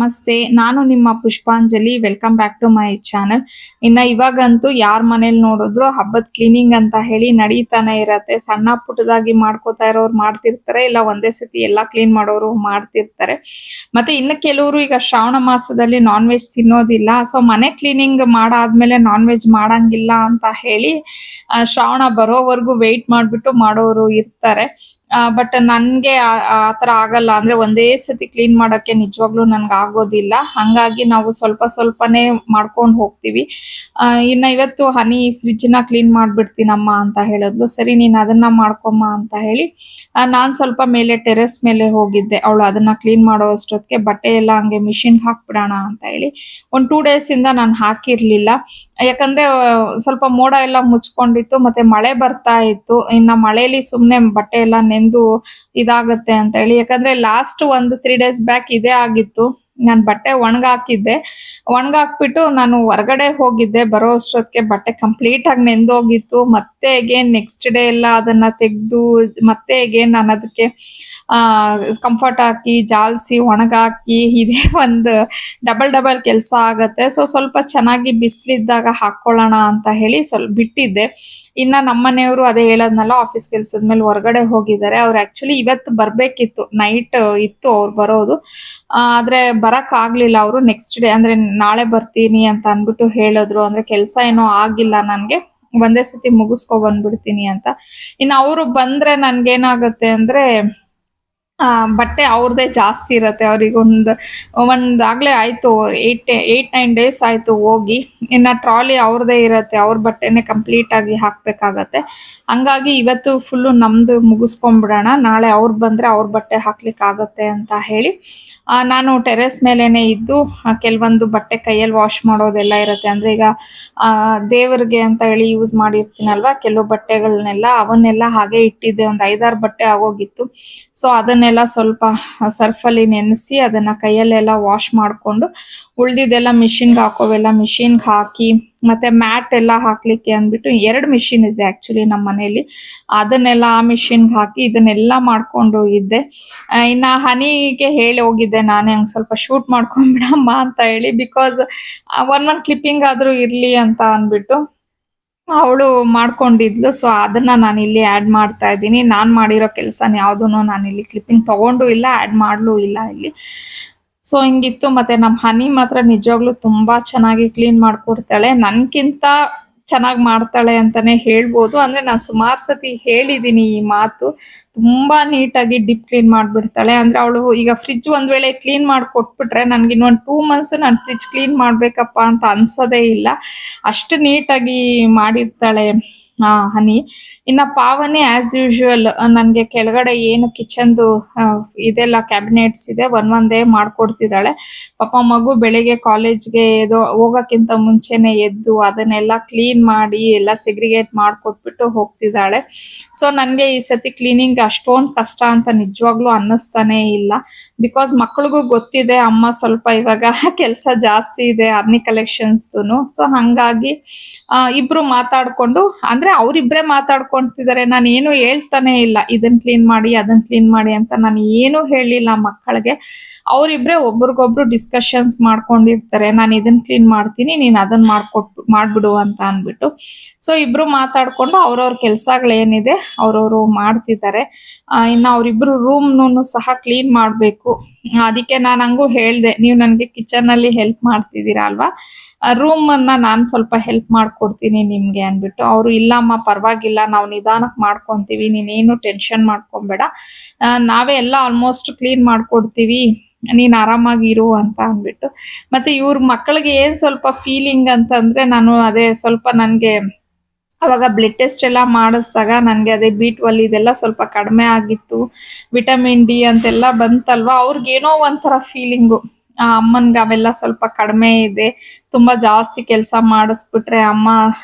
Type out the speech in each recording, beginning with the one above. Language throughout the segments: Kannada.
ನಮಸ್ತೆ. ನಾನು ನಿಮ್ಮ Pushpanjali. Welcome back to my channel. ಇವಾಗಂತೂ ಯಾರ್ ಮನೇಲಿ ನೋಡಿದ್ರು ಹಬ್ಬದ ಕ್ಲೀನಿಂಗ್ ಅಂತ ಹೇಳಿ ನಡೀತಾನೆ ಇರತ್ತೆ. ಸಣ್ಣ ಪುಟ್ಟದಾಗಿ ಮಾಡ್ಕೋತಾ ಇರೋರು ಮಾಡ್ತಿರ್ತಾರೆ, ಇಲ್ಲ ಒಂದೇ ಸತಿ ಎಲ್ಲಾ ಕ್ಲೀನ್ ಮಾಡೋರು ಮಾಡ್ತಿರ್ತಾರೆ. ಮತ್ತೆ ಇನ್ನು ಕೆಲವರು ಈಗ ಶ್ರಾವಣ ಮಾಸದಲ್ಲಿ ನಾನ್ ವೆಜ್ ತಿನ್ನೋದಿಲ್ಲ. ಸೊ ಮನೆ ಕ್ಲೀನಿಂಗ್ ಮಾಡಾದ್ಮೇಲೆ ನಾನ್ ವೆಜ್ ಮಾಡಂಗಿಲ್ಲ ಅಂತ ಹೇಳಿ ಶ್ರಾವಣ ಬರೋವರೆಗೂ ವೆಯ್ಟ್ ಮಾಡ್ಬಿಟ್ಟು ಮಾಡೋರು ಇರ್ತಾರೆ. ಬಟ್ ನನ್ಗೆ ಆತರ ಆಗಲ್ಲ. ಅಂದ್ರೆ ಒಂದೇ ಸತಿ ಕ್ಲೀನ್ ಮಾಡಕ್ಕೆ ನಿಜವಾಗ್ಲೂ ನನ್ಗೆ ಆಗೋದಿಲ್ಲ. ಹಂಗಾಗಿ ನಾವು ಸ್ವಲ್ಪ ಸ್ವಲ್ಪನೇ ಮಾಡ್ಕೊಂಡು ಹೋಗ್ತೀವಿ. ಇವತ್ತು ಹನಿ ಫ್ರಿಡ್ಜ್ ನ ಕ್ಲೀನ್ ಮಾಡ್ಬಿಡ್ತೀನಮ್ಮ ಅಂತ ಹೇಳಿದ್ಲು. ಸರಿ ನೀನ್ ಅದನ್ನ ಮಾಡ್ಕೊಮ್ಮ ಅಂತ ಹೇಳಿ ನಾನ್ ಸ್ವಲ್ಪ ಮೇಲೆ ಟೆರೆಸ್ ಮೇಲೆ ಹೋಗಿದ್ದೆ. ಅವಳು ಅದನ್ನ ಕ್ಲೀನ್ ಮಾಡೋ ಅಷ್ಟೊತ್ತಿಗೆ ಬಟ್ಟೆ ಎಲ್ಲ ಹಂಗೆ ಮಿಷಿನ್ ಹಾಕ್ಬಿಡೋಣ ಅಂತ ಹೇಳಿ ಒಂದ್ 2 days ಇಂದ ನಾನು ಹಾಕಿರ್ಲಿಲ್ಲ. ಯಾಕಂದ್ರೆ ಸ್ವಲ್ಪ ಮೋಡ ಎಲ್ಲ ಮುಚ್ಕೊಂಡಿತ್ತು, ಮತ್ತೆ ಮಳೆ ಬರ್ತಾ ಇತ್ತು. ಇನ್ನ ಮಳೆಲಿ ಸುಮ್ನೆ ಬಟ್ಟೆ ಎಲ್ಲ ನೆಂದು ಇದಾಗತ್ತೆ ಅಂತ ಹೇಳಿ, ಯಾಕಂದ್ರೆ ಲಾಸ್ಟ್ ಒಂದು 3 days ಬ್ಯಾಕ್ ಇದೇ ಆಗಿತ್ತು. ನಾನ್ ಬಟ್ಟೆ ಒಣಗಾಕಿದ್ದೆ. ಒಣಗಾಕ್ಬಿಟ್ಟು ನಾನು ಹೊರಗಡೆ ಹೋಗಿದ್ದೆ. ಬರೋ ಅಷ್ಟೊತ್ತಿಗೆ ಬಟ್ಟೆ ಕಂಪ್ಲೀಟ್ ಆಗಿ ನೆಂದೋಗಿತ್ತು. ಮತ್ತೆ ಅಗೇನ್ ನೆಕ್ಸ್ಟ್ ಡೇ ಎಲ್ಲ ಅದನ್ನ ತೆಗ್ದು ಮತ್ತೆ ಅಗೇನ್ ನಾನು ಅದಕ್ಕೆ ಕಂಫರ್ಟ್ ಹಾಕಿ ಜಾಲ್ಸಿ ಒಣಗಾಕಿ ಇದೇ ಒಂದು ಡಬಲ್ ಕೆಲಸ ಆಗತ್ತೆ. ಸೊ ಸ್ವಲ್ಪ ಚೆನ್ನಾಗಿ ಬಿಸಿಲಿದ್ದಾಗ ಹಾಕೊಳ್ಳೋಣ ಅಂತ ಹೇಳಿ ಸ್ವಲ್ಪ ಬಿಟ್ಟಿದ್ದೆ. ಇನ್ನ ನಮ್ಮನೆಯವರು ಅದೇ ಹೇಳದ್ನಲ್ಲ, ಆಫೀಸ್ ಕೆಲ್ಸದ ಮೇಲೆ ಹೊರಗಡೆ ಹೋಗಿದ್ದಾರೆ. ಅವ್ರು ಆಕ್ಚುಲಿ ಇವತ್ತು ಬರ್ಬೇಕಿತ್ತು, ನೈಟ್ ಇತ್ತು ಅವ್ರು ಬರೋದು. ಆದ್ರೆ ಬರಕ್ ಆಗ್ಲಿಲ್ಲ. ಅವರು ನೆಕ್ಸ್ಟ್ ಡೇ ಅಂದ್ರೆ ನಾಳೆ ಬರ್ತೀನಿ ಅಂತ ಅನ್ಬಿಟ್ಟು ಹೇಳಿದ್ರು. ಅಂದ್ರೆ ಕೆಲ್ಸ ಏನೋ ಆಗಿಲ್ಲ ನನ್ಗೆ, ಒಂದೇ ಸತಿ ಮುಗಿಸ್ಕೊ ಬಂದ್ಬಿಡ್ತೀನಿ ಅಂತ. ಇನ್ನು ಅವರು ಬಂದ್ರೆ ನನ್ಗೇನಾಗತ್ತೆ ಅಂದ್ರೆ ಬಟ್ಟೆ ಅವ್ರದೇ ಜಾಸ್ತಿ ಇರತ್ತೆ. ಅವ್ರಿಗೆ ಆಗ್ಲೇ ಆಯ್ತು 8-9 days ಆಯ್ತು ಹೋಗಿ. ಇನ್ನ ಟ್ರಾಲಿ ಅವ್ರದೇ ಇರತ್ತೆ, ಅವ್ರ ಬಟ್ಟೆನೆ ಕಂಪ್ಲೀಟ್ ಆಗಿ ಹಾಕ್ಬೇಕಾಗತ್ತೆ. ಹಂಗಾಗಿ ಇವತ್ತು ಫುಲ್ಲು ನಮ್ದು ಮುಗಿಸ್ಕೊಂಡ್ಬಿಡೋಣ, ನಾಳೆ ಅವ್ರು ಬಂದ್ರೆ ಅವ್ರ ಬಟ್ಟೆ ಹಾಕ್ಲಿಕ್ಕೆ ಆಗತ್ತೆ ಅಂತ ಹೇಳಿ ನಾನು ಟೆರೆಸ್ ಮೇಲೇನೆ ಇದ್ದು ಕೆಲವೊಂದು ಬಟ್ಟೆ ಕೈಯಲ್ಲಿ ವಾಶ್ ಮಾಡೋದೆಲ್ಲ ಇರತ್ತೆ. ಅಂದ್ರೆ ಈಗ ದೇವರಿಗೆ ಅಂತ ಹೇಳಿ ಯೂಸ್ ಮಾಡಿರ್ತೀನಲ್ವಾ ಕೆಲವು ಬಟ್ಟೆಗಳನ್ನೆಲ್ಲ, ಅವನ್ನೆಲ್ಲ ಹಾಗೆ ಇಟ್ಟಿದ್ದೆ. ಒಂದು 5-6 ಬಟ್ಟೆ ಆಗೋಗಿತ್ತು. ಸೊ ಅದನ್ನೆಲ್ಲ ಸ್ವಲ್ಪ ಸರ್ಫಲ್ಲಿ ನೆನೆಸಿ ಅದನ್ನ ಕೈಯಲ್ಲೆಲ್ಲ ವಾಶ್ ಮಾಡ್ಕೊಂಡು ಉಳ್ದಿದ್ದೆಲ್ಲ ಮಿಷಿನ್ಗೆ ಹಾಕೋವೆಲ್ಲ ಮಿಷಿನ್ಗೆ ಹಾಕಿ, ಮತ್ತೆ ಮ್ಯಾಟ್ ಎಲ್ಲ ಹಾಕ್ಲಿಕ್ಕೆ ಅಂದ್ಬಿಟ್ಟು 2 ಮಿಷಿನ್ ಇದೆ ಆಕ್ಚುಲಿ ನಮ್ಮ ಮನೆಯಲ್ಲಿ. ಅದನ್ನೆಲ್ಲ ಆ ಮಿಷಿನ್ಗೆ ಹಾಕಿ ಇದನ್ನೆಲ್ಲ ಮಾಡ್ಕೊಂಡು ಇದ್ದೆ. ಇನ್ನ ಹನಿಗೆ ಹೇಳಿ ಹೋಗಿದ್ದೆ ನಾನೇ, ಹಂಗೆ ಸ್ವಲ್ಪ ಶೂಟ್ ಮಾಡ್ಕೊಂಡ್ಬಿಡಮ್ಮ ಅಂತ ಹೇಳಿ, ಬಿಕಾಸ್ ಒಂದ್ ಕ್ಲಿಪ್ಪಿಂಗ್ ಆದ್ರೂ ಇರ್ಲಿ ಅಂತ ಅಂದ್ಬಿಟ್ಟು ಅವಳು ಮಾಡ್ಕೊಂಡಿದ್ಲು. ಸೊ ಅದನ್ನ ನಾನು ಇಲ್ಲಿ ಆಡ್ ಮಾಡ್ತಾ ಇದ್ದೀನಿ. ನಾನ್ ಮಾಡಿರೋ ಕೆಲಸನ ಯಾವ್ದೂನು ನಾನು ಇಲ್ಲಿ ಕ್ಲಿಪ್ಪಿಂಗ್ ತಗೊಂಡು ಇಲ್ಲ, ಆಡ್ ಮಾಡ್ಲೂ ಇಲ್ಲ ಇಲ್ಲಿ. ಸೊ ಹಿಂಗಿತ್ತು. ಮತ್ತೆ ನಮ್ ಹನಿ ಮಾತ್ರ ನಿಜವಾಗ್ಲೂ ತುಂಬಾ ಚೆನ್ನಾಗಿ ಕ್ಲೀನ್ ಮಾಡ್ಕೊಡ್ತಾಳೆ. ನನ್ಕಿಂತ ಚೆನ್ನಾಗ್ ಮಾಡ್ತಾಳೆ ಅಂತಾನೆ ಹೇಳ್ಬೋದು. ಅಂದ್ರೆ ನಾನ್ ಸುಮಾರು ಸತಿ ಹೇಳಿದೀನಿ ಈ ಮಾತು. ತುಂಬಾ ನೀಟಾಗಿ ಡಿಪ್ ಕ್ಲೀನ್ ಮಾಡ್ಬಿಡ್ತಾಳೆ. ಅಂದ್ರೆ ಅವಳು ಈಗ ಫ್ರಿಡ್ಜ್ ಒಂದ್ ವೇಳೆ ಕ್ಲೀನ್ ಮಾಡ್ಕೊಟ್ಬಿಟ್ರೆ ನನ್ಗೆ ಇನ್ನೊಂದ್ 2 months ನಾನು ಫ್ರಿಡ್ಜ್ ಕ್ಲೀನ್ ಮಾಡ್ಬೇಕಪ್ಪ ಅಂತ ಅನ್ಸೋದೇ ಇಲ್ಲ, ಅಷ್ಟು ನೀಟಾಗಿ ಮಾಡಿರ್ತಾಳೆ ಹನಿ. ಇನ್ನ ಪಾವನಿ ಆಸ್ ಯೂಶುವಲ್ ನನ್ಗೆ ಕೆಳಗಡೆ ಏನು ಕಿಚನ್ದು ಇದೆಲ್ಲ ಕ್ಯಾಬಿನೆಟ್ಸ್ ಇದೆ ಒಂದೇ ಮಾಡ್ಕೊಡ್ತಿದ್ದಾಳೆ. ಪಾಪ ಮಗು ಬೆಳಿಗ್ಗೆ ಕಾಲೇಜ್ಗೆ ಹೋಗಕ್ಕಿಂತ ಮುಂಚೆನೆ ಎದ್ದು ಅದನ್ನೆಲ್ಲ ಕ್ಲೀನ್ ಮಾಡಿ ಎಲ್ಲ ಸೆಗ್ರಿಗೇಟ್ ಮಾಡ್ಕೊಟ್ಬಿಟ್ಟು ಹೋಗ್ತಿದ್ದಾಳೆ. ಸೊ ನನ್ಗೆ ಈ ಸತಿ ಕ್ಲೀನಿಂಗ್ ಅಷ್ಟೊಂದು ಕಷ್ಟ ಅಂತ ನಿಜವಾಗ್ಲೂ ಅನ್ನಿಸ್ತಾನೆ ಇಲ್ಲ. ಬಿಕಾಸ್ ಮಕ್ಳಿಗೂ ಗೊತ್ತಿದೆ ಅಮ್ಮ ಸ್ವಲ್ಪ ಇವಾಗ ಕೆಲಸ ಜಾಸ್ತಿ ಇದೆ ಅರ್ನಿ ಕಲೆಕ್ಷನ್ಸ್ದು. ಸೊ ಹಂಗಾಗಿ ಇಬ್ರು ಮಾತಾಡ್ಕೊಂಡು, ಅಂದ್ರೆ ಅವ್ರಿಬ್ರೆ ಮಾತಾಡ್ಕೊಂತಿದ್ದಾರೆ. ನಾನು ಏನು ಹೇಳ್ತಾನೆ ಇಲ್ಲ, ಇದನ್ ಕ್ಲೀನ್ ಮಾಡಿ ಅದನ್ ಕ್ಲೀನ್ ಮಾಡಿ ಅಂತ ನಾನು ಏನು ಹೇಳಿಲ್ಲ ಮಕ್ಕಳಿಗೆ. ಅವರಿಬ್ರೆ ಒಬ್ರಿಗೊಬ್ರು ಡಿಸ್ಕಷನ್ಸ್ ಮಾಡ್ಕೊಂಡಿರ್ತಾರೆ. ನಾನು ಇದನ್ ಕ್ಲೀನ್ ಮಾಡ್ತೀನಿ, ನೀನ್ ಅದನ್ನ ಮಾಡ್ಬಿಡು ಅಂತ ಅನ್ಬಿಟ್ಟು. ಸೊ ಇಬ್ರು ಮಾತಾಡ್ಕೊಂಡು ಅವ್ರವ್ರ ಕೆಲ್ಸಗಳೇನಿದೆ ಅವ್ರವ್ರು ಮಾಡ್ತಿದ್ದಾರೆ. ಇನ್ನು ಅವ್ರಿಬ್ರು ರೂಮ್ನು ಸಹ ಕ್ಲೀನ್ ಮಾಡ್ಬೇಕು. ಅದಕ್ಕೆ ನಾನು ಹಂಗೂ ಹೇಳ್ದೆ, ನೀವು ನನ್ಗೆ ಕಿಚನ್ ಅಲ್ಲಿ ಹೆಲ್ಪ್ ಮಾಡ್ತಿದ್ದೀರಾ ಅಲ್ವಾ, ರೂಮ್ ಅನ್ನ ನಾನ್ ಸ್ವಲ್ಪ ಹೆಲ್ಪ್ ಮಾಡ್ಕೊಡ್ತೀನಿ ನಿಮ್ಗೆ ಅನ್ಬಿಟ್ಟು. ಅವ್ರು ಇಲ್ಲಮ್ಮ ಪರವಾಗಿಲ್ಲ, ನಾವು ನಿಧಾನಕ್ಕೆ ಮಾಡ್ಕೊಂತೀವಿ, ನೀನೇನು ಟೆನ್ಷನ್ ಮಾಡ್ಕೊಂಬೇಡ, ನಾವೇ ಎಲ್ಲ ಆಲ್ಮೋಸ್ಟ್ ಕ್ಲೀನ್ ಮಾಡ್ಕೊಡ್ತೀವಿ, ನೀನ್ ಆರಾಮಾಗಿ ಇರು ಅಂತ ಅಂದ್ಬಿಟ್ಟು. ಮತ್ತೆ ಇವ್ರ ಮಕ್ಕಳಿಗೆ ಏನ್ ಸ್ವಲ್ಪ ಫೀಲಿಂಗ್ ಅಂತಂದ್ರೆ, ನಾನು ಅದೇ ಸ್ವಲ್ಪ ನನ್ಗೆ ಅವಾಗ ಬ್ಲಡ್ ಟೆಸ್ಟ್ ಎಲ್ಲ ಮಾಡಿಸ್ದಾಗ ನನ್ಗೆ ಅದೇ B12 ಇದೆಲ್ಲ ಸ್ವಲ್ಪ ಕಡಿಮೆ ಆಗಿತ್ತು, ವಿಟಮಿನ್ ಡಿ ಅಂತೆಲ್ಲ ಬಂತಲ್ವಾ. ಅವ್ರಿಗೇನೋ ಒಂಥರ ಫೀಲಿಂಗು, ಅಮ್ಮನ್ಗೆ ಅವೆಲ್ಲ ಸ್ವಲ್ಪ ಕಡಿಮೆ ಇದೆ, ತುಂಬಾ ಜಾಸ್ತಿ ಕೆಲಸ ಮಾಡಿಸ್ಬಿಟ್ರೆ ಅಮ್ಮ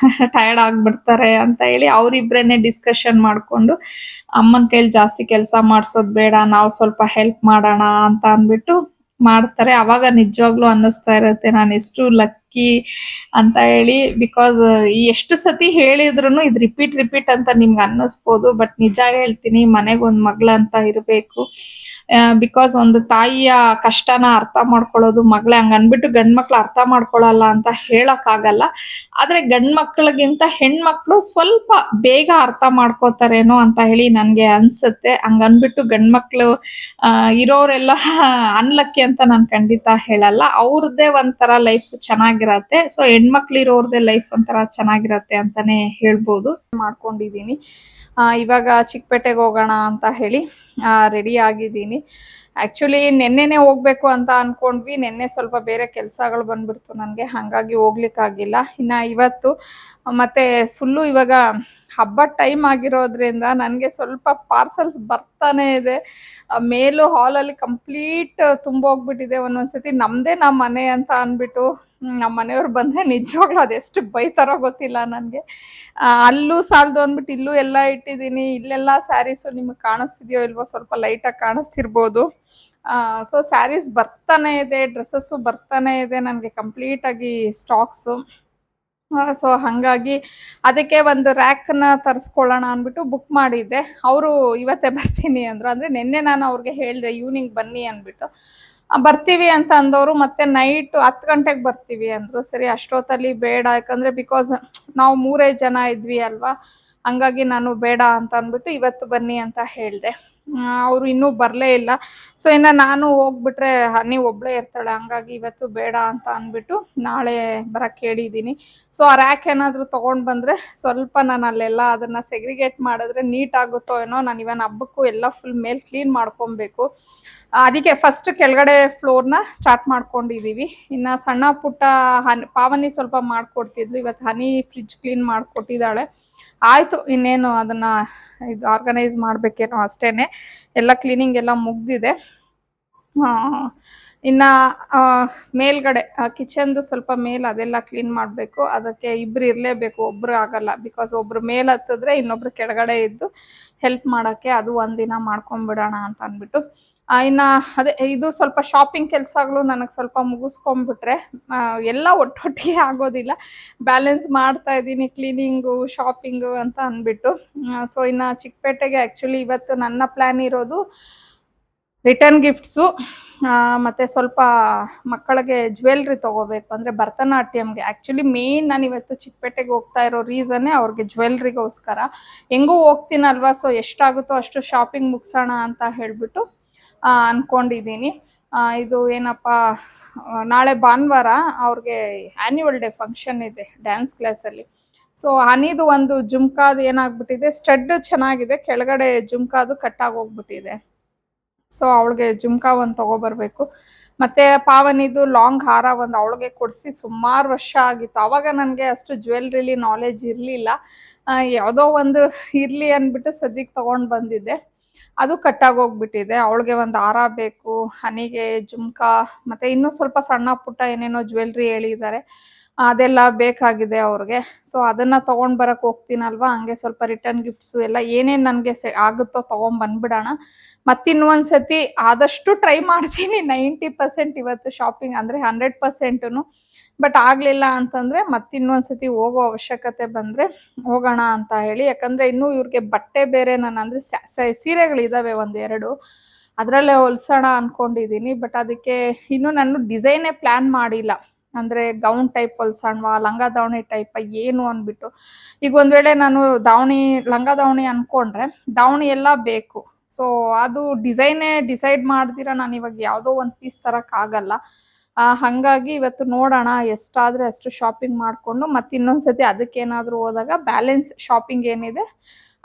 ಟಯರ್ಡ್ ಆಗ್ಬಿಡ್ತಾರೆ ಅಂತ ಹೇಳಿ ಅವ್ರಿಬ್ರೇನೆ ಡಿಸ್ಕಷನ್ ಮಾಡ್ಕೊಂಡು ಅಮ್ಮನ ಕೈಲಿ ಜಾಸ್ತಿ ಕೆಲಸ ಮಾಡ್ಸೋದ್ ಬೇಡ, ನಾವು ಸ್ವಲ್ಪ ಹೆಲ್ಪ್ ಮಾಡೋಣ ಅಂತ ಅಂದ್ಬಿಟ್ಟು ಮಾಡ್ತಾರೆ. ಅವಾಗ ನಿಜವಾಗ್ಲೂ ಅನ್ನಿಸ್ತಾ ಇರುತ್ತೆ ನಾನು ಎಷ್ಟು ಅಕ್ಕಿ ಅಂತ ಹೇಳಿ. ಬಿಕಾಸ್ ಎಷ್ಟು ಸತಿ ಹೇಳಿದ್ರು ಇದು ರಿಪೀಟ್ ಅಂತ ನಿಮ್ಗೆ ಅನ್ನಿಸ್ಬೋದು, ಬಟ್ ನಿಜ ಹೇಳ್ತೀನಿ, ಮನೆಗೊಂದು ಮಗಳಂತ ಇರಬೇಕು. ಬಿಕಾಸ್ ಒಂದು ತಾಯಿಯ ಕಷ್ಟನ ಅರ್ಥ ಮಾಡ್ಕೊಳ್ಳೋದು ಮಗಳೇ. ಹಂಗ ಅನ್ಬಿಟ್ಟು ಗಂಡ್ ಮಕ್ಳು ಅರ್ಥ ಮಾಡ್ಕೊಳಲ್ಲ ಅಂತ ಹೇಳಕ್ ಆಗಲ್ಲ. ಆದ್ರೆ ಗಂಡ್ ಮಕ್ಳಿಗಿಂತ ಹೆಣ್ಮಕ್ಳು ಸ್ವಲ್ಪ ಬೇಗ ಅರ್ಥ ಮಾಡ್ಕೋತಾರೇನೋ ಅಂತ ಹೇಳಿ ನನ್ಗೆ ಅನ್ಸುತ್ತೆ. ಹಂಗ ಅನ್ಬಿಟ್ಟು ಗಂಡ್ ಮಕ್ಳು ಇರೋರೆಲ್ಲ ಅನ್ಲಕ್ಕಿ ಅಂತ ನಾನು ಖಂಡಿತ ಹೇಳಲ್ಲ. ಅವ್ರದ್ದೇ ಒಂಥರ ಲೈಫ್ ಚೆನ್ನಾಗಿರತ್ತೆ. ಸೊ ಹೆಣ್ಮಕ್ಳು ಇರೋರ್ದೇ ಲೈಫ್ ಒಂಥರ ಚೆನ್ನಾಗಿರತ್ತೆ ಅಂತಾನೆ ಹೇಳ್ಬೋದು. ಮಾಡ್ಕೊಂಡಿದೀನಿ. ಇವಾಗ ಚಿಕ್ಕಪೇಟೆಗೆ ಹೋಗೋಣ ಅಂತ ಹೇಳಿ ರೆಡಿ ಆಗಿದ್ದೀನಿ. ಆಕ್ಚುಲಿ ನೆನ್ನೆನೆ ಹೋಗ್ಬೇಕು ಅಂತ ಅನ್ಕೊಂಡ್ವಿ. ನೆನ್ನೆ ಸ್ವಲ್ಪ ಬೇರೆ ಕೆಲಸಗಳು ಬಂದ್ಬಿಡ್ತು ನನಗೆ, ಹಾಗಾಗಿ ಹೋಗ್ಲಿಕ್ಕಾಗಿಲ್ಲ. ಇನ್ನ ಇವತ್ತು ಮತ್ತೆ ಫುಲ್ಲು ಇವಾಗ ಹಬ್ಬದ ಟೈಮ್ ಆಗಿರೋದ್ರಿಂದ ನನಗೆ ಸ್ವಲ್ಪ ಪಾರ್ಸಲ್ಸ್ ಬರ್ತಾನೆ ಇದೆ. ಮೇಲು ಹಾಲಲ್ಲಿ ಕಂಪ್ಲೀಟ್ ತುಂಬೋಗ್ಬಿಟ್ಟಿದೆ. ಒಂದೊಂದ್ಸತಿ ನಮ್ದೇ ನಮ್ಮ ಮನೆ ಅಂತ ಅಂದ್ಬಿಟ್ಟು ನಮ್ಮ ಮನೆಯವ್ರು ಬಂದ್ರೆ ನಿಜವಾಗ್ಲೂ ಅದೆಷ್ಟು ಬೈತಾರೋ ಗೊತ್ತಿಲ್ಲ ನನಗೆ. ಅಲ್ಲೂ ಸಾಲದು ಅಂದ್ಬಿಟ್ಟು ಇಲ್ಲೂ ಎಲ್ಲ ಇಟ್ಟಿದ್ದೀನಿ. ಇಲ್ಲೆಲ್ಲ ಸ್ಯಾರೀಸು ನಿಮಗೆ ಕಾಣಿಸ್ತಿದ್ಯೋ ಇಲ್ವೋ, ಸ್ವಲ್ಪ ಲೈಟಾಗಿ ಕಾಣಿಸ್ತಿರ್ಬೋದು. ಸೊ ಸ್ಯಾರೀಸ್ ಬರ್ತಾನೆ ಇದೆ, ಡ್ರೆಸ್ಸಸ್ಸು ಬರ್ತಾನೆ ಇದೆ ನನಗೆ ಕಂಪ್ಲೀಟಾಗಿ ಸ್ಟಾಕ್ಸು. ಸೊ ಹಾಗಾಗಿ ಅದಕ್ಕೆ ಒಂದು ರ್ಯಾಕ್ನ ತರಿಸ್ಕೊಳ್ಳೋಣ ಅಂದ್ಬಿಟ್ಟು ಬುಕ್ ಮಾಡಿದ್ದೆ. ಅವರು ಇವತ್ತೇ ಬರ್ತೀನಿ ಅಂದರು. ಅಂದರೆ ನಿನ್ನೆ ನಾನು ಅವ್ರಿಗೆ ಹೇಳಿದೆ ಈವ್ನಿಂಗ್ ಬನ್ನಿ ಅಂದ್ಬಿಟ್ಟು. ಬರ್ತೀವಿ ಅಂತ ಅಂದವರು ಮತ್ತೆ ನೈಟ್ 10 ಗಂಟೆಗೆ ಬರ್ತೀವಿ ಅಂದರು. ಸರಿ ಅಷ್ಟೊತ್ತಲ್ಲಿ ಬೇಡ, ಯಾಕಂದರೆ ಬಿಕಾಸ್ ನಾವು 3 ಜನ ಇದ್ವಿ ಅಲ್ವಾ, ಹಂಗಾಗಿ ನಾನು ಬೇಡ ಅಂತ ಅಂದ್ಬಿಟ್ಟು ಇವತ್ತು ಬನ್ನಿ ಅಂತ ಹೇಳಿದೆ. ಅವರು ಇನ್ನೂ ಬರಲೇ ಇಲ್ಲ. ಸೊ ಇನ್ನು ನಾನು ಹೋಗ್ಬಿಟ್ರೆ ಹನಿ ಒಬ್ಬಳೇ ಇರ್ತಾಳೆ, ಹಂಗಾಗಿ ಇವತ್ತು ಬೇಡ ಅಂತ ಅಂದ್ಬಿಟ್ಟು ನಾಳೆ ಬರೋಕ್ಕೆ ಹೇಳಿದ್ದೀನಿ. ಸೊ ಆ ರ್ಯಾಕ್ ಏನಾದರೂ ತೊಗೊಂಡು ಬಂದರೆ ಸ್ವಲ್ಪ ನಾನು ಅಲ್ಲೆಲ್ಲ ಅದನ್ನು ಸೆಗ್ರಿಗೇಟ್ ಮಾಡಿದ್ರೆ ನೀಟ್ ಆಗುತ್ತೋ ಏನೋ. ನಾನು ಇವನ್ ಹಬ್ಬಕ್ಕೂ ಎಲ್ಲ ಫುಲ್ ಮೇಲೆ ಕ್ಲೀನ್ ಮಾಡ್ಕೊಬೇಕು. ಅದಕ್ಕೆ ಫಸ್ಟ್ ಕೆಳಗಡೆ ಫ್ಲೋರ್ನ ಸ್ಟಾರ್ಟ್ ಮಾಡ್ಕೊಂಡಿದ್ದೀವಿ. ಇನ್ನು ಸಣ್ಣ ಪುಟ್ಟ ಪಾವನಿ ಸ್ವಲ್ಪ ಮಾಡಿಕೊಡ್ತಿದ್ಲು. ಇವತ್ತು ಹನಿ ಫ್ರಿಡ್ಜ್ ಕ್ಲೀನ್ ಮಾಡಿಕೊಟ್ಟಿದ್ದಾಳೆ. ಆಯಿತು, ಇನ್ನೇನು ಅದನ್ನು ಇದು ಆರ್ಗನೈಸ್ ಮಾಡಬೇಕೇನೋ ಅಷ್ಟೇ. ಎಲ್ಲ ಕ್ಲೀನಿಂಗ್ ಎಲ್ಲ ಮುಗ್ದಿದೆ. ಇನ್ನು ಮೇಲ್ಗಡೆ ಕಿಚನ್ದು ಸ್ವಲ್ಪ ಮೇಲೆ ಅದೆಲ್ಲ ಕ್ಲೀನ್ ಮಾಡಬೇಕು. ಅದಕ್ಕೆ ಇಬ್ಬರು ಇರಲೇಬೇಕು, ಒಬ್ಬರು ಆಗಲ್ಲ. ಬಿಕಾಸ್ ಒಬ್ಬರು ಮೇಲೆ ಹತ್ತಿದ್ರೆ ಇನ್ನೊಬ್ರು ಕೆಳಗಡೆ ಇದ್ದು ಹೆಲ್ಪ್ ಮಾಡೋಕ್ಕೆ. ಅದು ಒಂದಿನ ಮಾಡ್ಕೊಂಬಿಡೋಣ ಅಂತ ಅಂದ್ಬಿಟ್ಟು ಇನ್ನು ಅದೇ ಇದು ಸ್ವಲ್ಪ ಶಾಪಿಂಗ್ ಕೆಲಸಗಳು ನನಗೆ ಸ್ವಲ್ಪ ಮುಗಿಸ್ಕೊಂಡ್ಬಿಟ್ರೆ ಎಲ್ಲ ಒಟ್ಟೊಟ್ಟಿಗೆ ಆಗೋದಿಲ್ಲ. ಬ್ಯಾಲೆನ್ಸ್ ಮಾಡ್ತಾ ಇದ್ದೀನಿ, ಕ್ಲೀನಿಂಗು ಶಾಪಿಂಗು ಅಂತ ಅಂದ್ಬಿಟ್ಟು. ಸೊ ಇನ್ನು ಚಿಕ್ಕಪೇಟೆಗೆ ಆ್ಯಕ್ಚುಲಿ ಇವತ್ತು ನನ್ನ ಪ್ಲ್ಯಾನ್ ಇರೋದು ರಿಟರ್ನ್ ಗಿಫ್ಟ್ಸು, ಮತ್ತು ಸ್ವಲ್ಪ ಮಕ್ಕಳಿಗೆ ಜ್ಯುವೆಲ್ರಿ ತೊಗೋಬೇಕು. ಅಂದರೆ ಭರತನಾಟ್ಯಮ್ಗೆ ಆ್ಯಕ್ಚುಲಿ ಮೇನ್ ನಾನು ಇವತ್ತು ಚಿಕ್ಕಪೇಟೆಗೆ ಹೋಗ್ತಾ ಇರೋ ರೀಸನ್ನೇ ಅವ್ರಿಗೆ ಜ್ಯುವೆಲ್ರಿಗೋಸ್ಕರ. ಹೆಂಗೂ ಹೋಗ್ತೀನಲ್ವ, ಸೊ ಎಷ್ಟಾಗುತ್ತೋ ಅಷ್ಟು ಶಾಪಿಂಗ್ ಮುಗಿಸೋಣ ಅಂತ ಹೇಳಿಬಿಟ್ಟು ಅಂದ್ಕೊಂಡಿದ್ದೀನಿ. ಇದು ಏನಪ್ಪ, ನಾಳೆ ಭಾನುವಾರ ಅವ್ರಿಗೆ ಆ್ಯನ್ಯುವಲ್ ಡೇ ಫಂಕ್ಷನ್ ಇದೆ ಡ್ಯಾನ್ಸ್ ಕ್ಲಾಸಲ್ಲಿ. ಸೊ ಹನಿದು ಒಂದು ಜುಮ್ಕಾದು ಏನಾಗ್ಬಿಟ್ಟಿದೆ, ಸ್ಟಡ್ ಚೆನ್ನಾಗಿದೆ, ಕೆಳಗಡೆ ಜುಮ್ಕಾದು ಕಟ್ಟಾಗೋಗ್ಬಿಟ್ಟಿದೆ. ಸೊ ಅವಳಿಗೆ ಜುಮ್ಕಾ ಒಂದು ತೊಗೊಬರ್ಬೇಕು. ಮತ್ತು ಪಾವನಿದು ಲಾಂಗ್ ಹಾರ ಒಂದು ಅವಳಿಗೆ ಕೊಡಿಸಿ ಸುಮಾರು ವರ್ಷ ಆಗಿತ್ತು. ಆವಾಗ ನನಗೆ ಅಷ್ಟು ಜ್ಯುವೆಲ್ರಿಲಿ ನಾಲೆಜ್ ಇರಲಿಲ್ಲ. ಯಾವುದೋ ಒಂದು ಇರಲಿ ಅಂದ್ಬಿಟ್ಟು ಸದ್ಯಕ್ಕೆ ತೊಗೊಂಡು ಬಂದಿದ್ದೆ. ಅದು ಕಟ್ಟಾಗೋಗ್ಬಿಟ್ಟಿದೆ. ಅವಳಿಗೆ ಒಂದು ಹಾರ ಬೇಕು, ಹನಿಗೆ ಜುಮ್ಕಾ, ಮತ್ತು ಇನ್ನೂ ಸ್ವಲ್ಪ ಸಣ್ಣ ಪುಟ್ಟ ಏನೇನೋ ಜ್ಯುವೆಲ್ರಿ ಹೇಳಿದ್ದಾರೆ, ಅದೆಲ್ಲ ಬೇಕಾಗಿದೆ ಅವ್ರಿಗೆ. ಸೊ ಅದನ್ನು ತೊಗೊಂಡು ಬರೋಕ್ಕೆ ಹೋಗ್ತೀನಲ್ವ, ಹಂಗೆ ಸ್ವಲ್ಪ ರಿಟರ್ನ್ ಗಿಫ್ಟ್ಸು ಎಲ್ಲ ಏನೇನು ನನಗೆ ಆಗುತ್ತೋ ತೊಗೊಂಬಂದ್ಬಿಡೋಣ. ಮತ್ತಿನ್ನೊಂದು ಸತಿ ಆದಷ್ಟು ಟ್ರೈ ಮಾಡ್ತೀನಿ 90% ಇವತ್ತು ಶಾಪಿಂಗ್, ಅಂದರೆ 100%. ಬಟ್ ಆಗಲಿಲ್ಲ ಅಂತಂದರೆ ಮತ್ತಿನ್ನೊಂದು ಸತಿ ಹೋಗೋ ಅವಶ್ಯಕತೆ ಬಂದರೆ ಹೋಗೋಣ ಅಂತ ಹೇಳಿ. ಯಾಕಂದರೆ ಇನ್ನೂ ಇವ್ರಿಗೆ ಬಟ್ಟೆ ಬೇರೆ ನಾನು ಅಂದರೆ ಸೀರೆಗಳಿದ್ದಾವೆ 1-2, ಅದರಲ್ಲೇ ಹೊಲ್ಸೋಣ ಅಂದ್ಕೊಂಡಿದ್ದೀನಿ. ಬಟ್ ಅದಕ್ಕೆ ಇನ್ನೂ ನಾನು ಡಿಸೈನೇ ಪ್ಲ್ಯಾನ್ ಮಾಡಿಲ್ಲ. ಅಂದರೆ ಗೌನ್ ಟೈಪ್ ಹೊಲ್ಸೋಣವಾ, ಲಂಗ ದಾವಣಿ ಟೈಪ ಏನು ಅಂದ್ಬಿಟ್ಟು. ಈಗ ಒಂದು ವೇಳೆ ನಾನು ಲಂಗ ದಾವಣಿ ಅಂದ್ಕೊಂಡ್ರೆ ದಾವಣಿ ಎಲ್ಲ ಬೇಕು. ಸೊ ಅದು ಡಿಸೈನೇ ಡಿಸೈಡ್ ಮಾಡ್ದಿರ ನಾನು ಇವಾಗ ಯಾವುದೋ ಒಂದು ಪೀಸ್ ತರೋಕ್ಕಾಗಲ್ಲ. ಹಾಗಾಗಿ ಇವತ್ತು ನೋಡೋಣ, ಎಷ್ಟಾದರೆ ಅಷ್ಟು ಶಾಪಿಂಗ್ ಮಾಡಿಕೊಂಡು ಮತ್ತು ಇನ್ನೊಂದು ಸತಿ ಅದಕ್ಕೇನಾದರೂ ಹೋದಾಗ ಬ್ಯಾಲೆನ್ಸ್ ಶಾಪಿಂಗ್ ಏನಿದೆ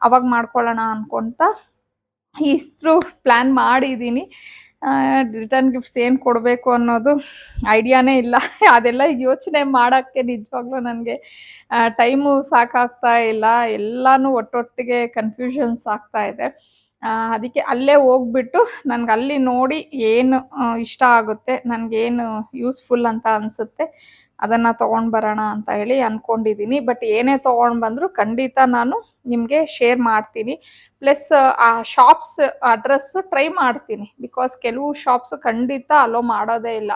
ಅವಾಗ ಮಾಡ್ಕೊಳ್ಳೋಣ ಅಂದ್ಕೊತ ಇಷ್ಟು ಪ್ಲ್ಯಾನ್ ಮಾಡಿದ್ದೀನಿ. ರಿಟರ್ನ್ ಗಿಫ್ಟ್ಸ್ ಏನು ಕೊಡಬೇಕು ಅನ್ನೋದು ಐಡಿಯಾನೇ ಇಲ್ಲ. ಅದೆಲ್ಲ ಯೋಚನೆ ಮಾಡೋಕ್ಕೆ ನಿಜವಾಗ್ಲೂ ನನಗೆ ಟೈಮು ಸಾಕಾಗ್ತಾ ಇಲ್ಲ. ಎಲ್ಲನೂ ಒಟ್ಟೊಟ್ಟಿಗೆ ಕನ್ಫ್ಯೂಷನ್ಸ್ ಆಗ್ತಾ ಇದೆ. ಅದಕ್ಕೆ ಅಲ್ಲೇ ಹೋಗ್ಬಿಟ್ಟು ನನಗೆ ಅಲ್ಲಿ ನೋಡಿ ಏನು ಇಷ್ಟ ಆಗುತ್ತೆ, ನನಗೇನು ಯೂಸ್ಫುಲ್ ಅಂತ ಅನಿಸುತ್ತೆ ಅದನ್ನು ತೊಗೊಂಡು ಬರೋಣ ಅಂತ ಹೇಳಿ ಅಂದ್ಕೊಂಡಿದ್ದೀನಿ. ಬಟ್ ಏನೇ ತೊಗೊಂಡು ಬಂದರೂ ಖಂಡಿತ ನಾನು ನಿಮಗೆ ಶೇರ್ ಮಾಡ್ತೀನಿ. ಪ್ಲಸ್ ಆ ಶಾಪ್ಸ್ ಅಡ್ರೆಸ್ಸು ಟ್ರೈ ಮಾಡ್ತೀನಿ. ಬಿಕಾಸ್ ಕೆಲವು ಶಾಪ್ಸು ಖಂಡಿತ ಅಲೋ ಮಾಡೋದೇ ಇಲ್ಲ.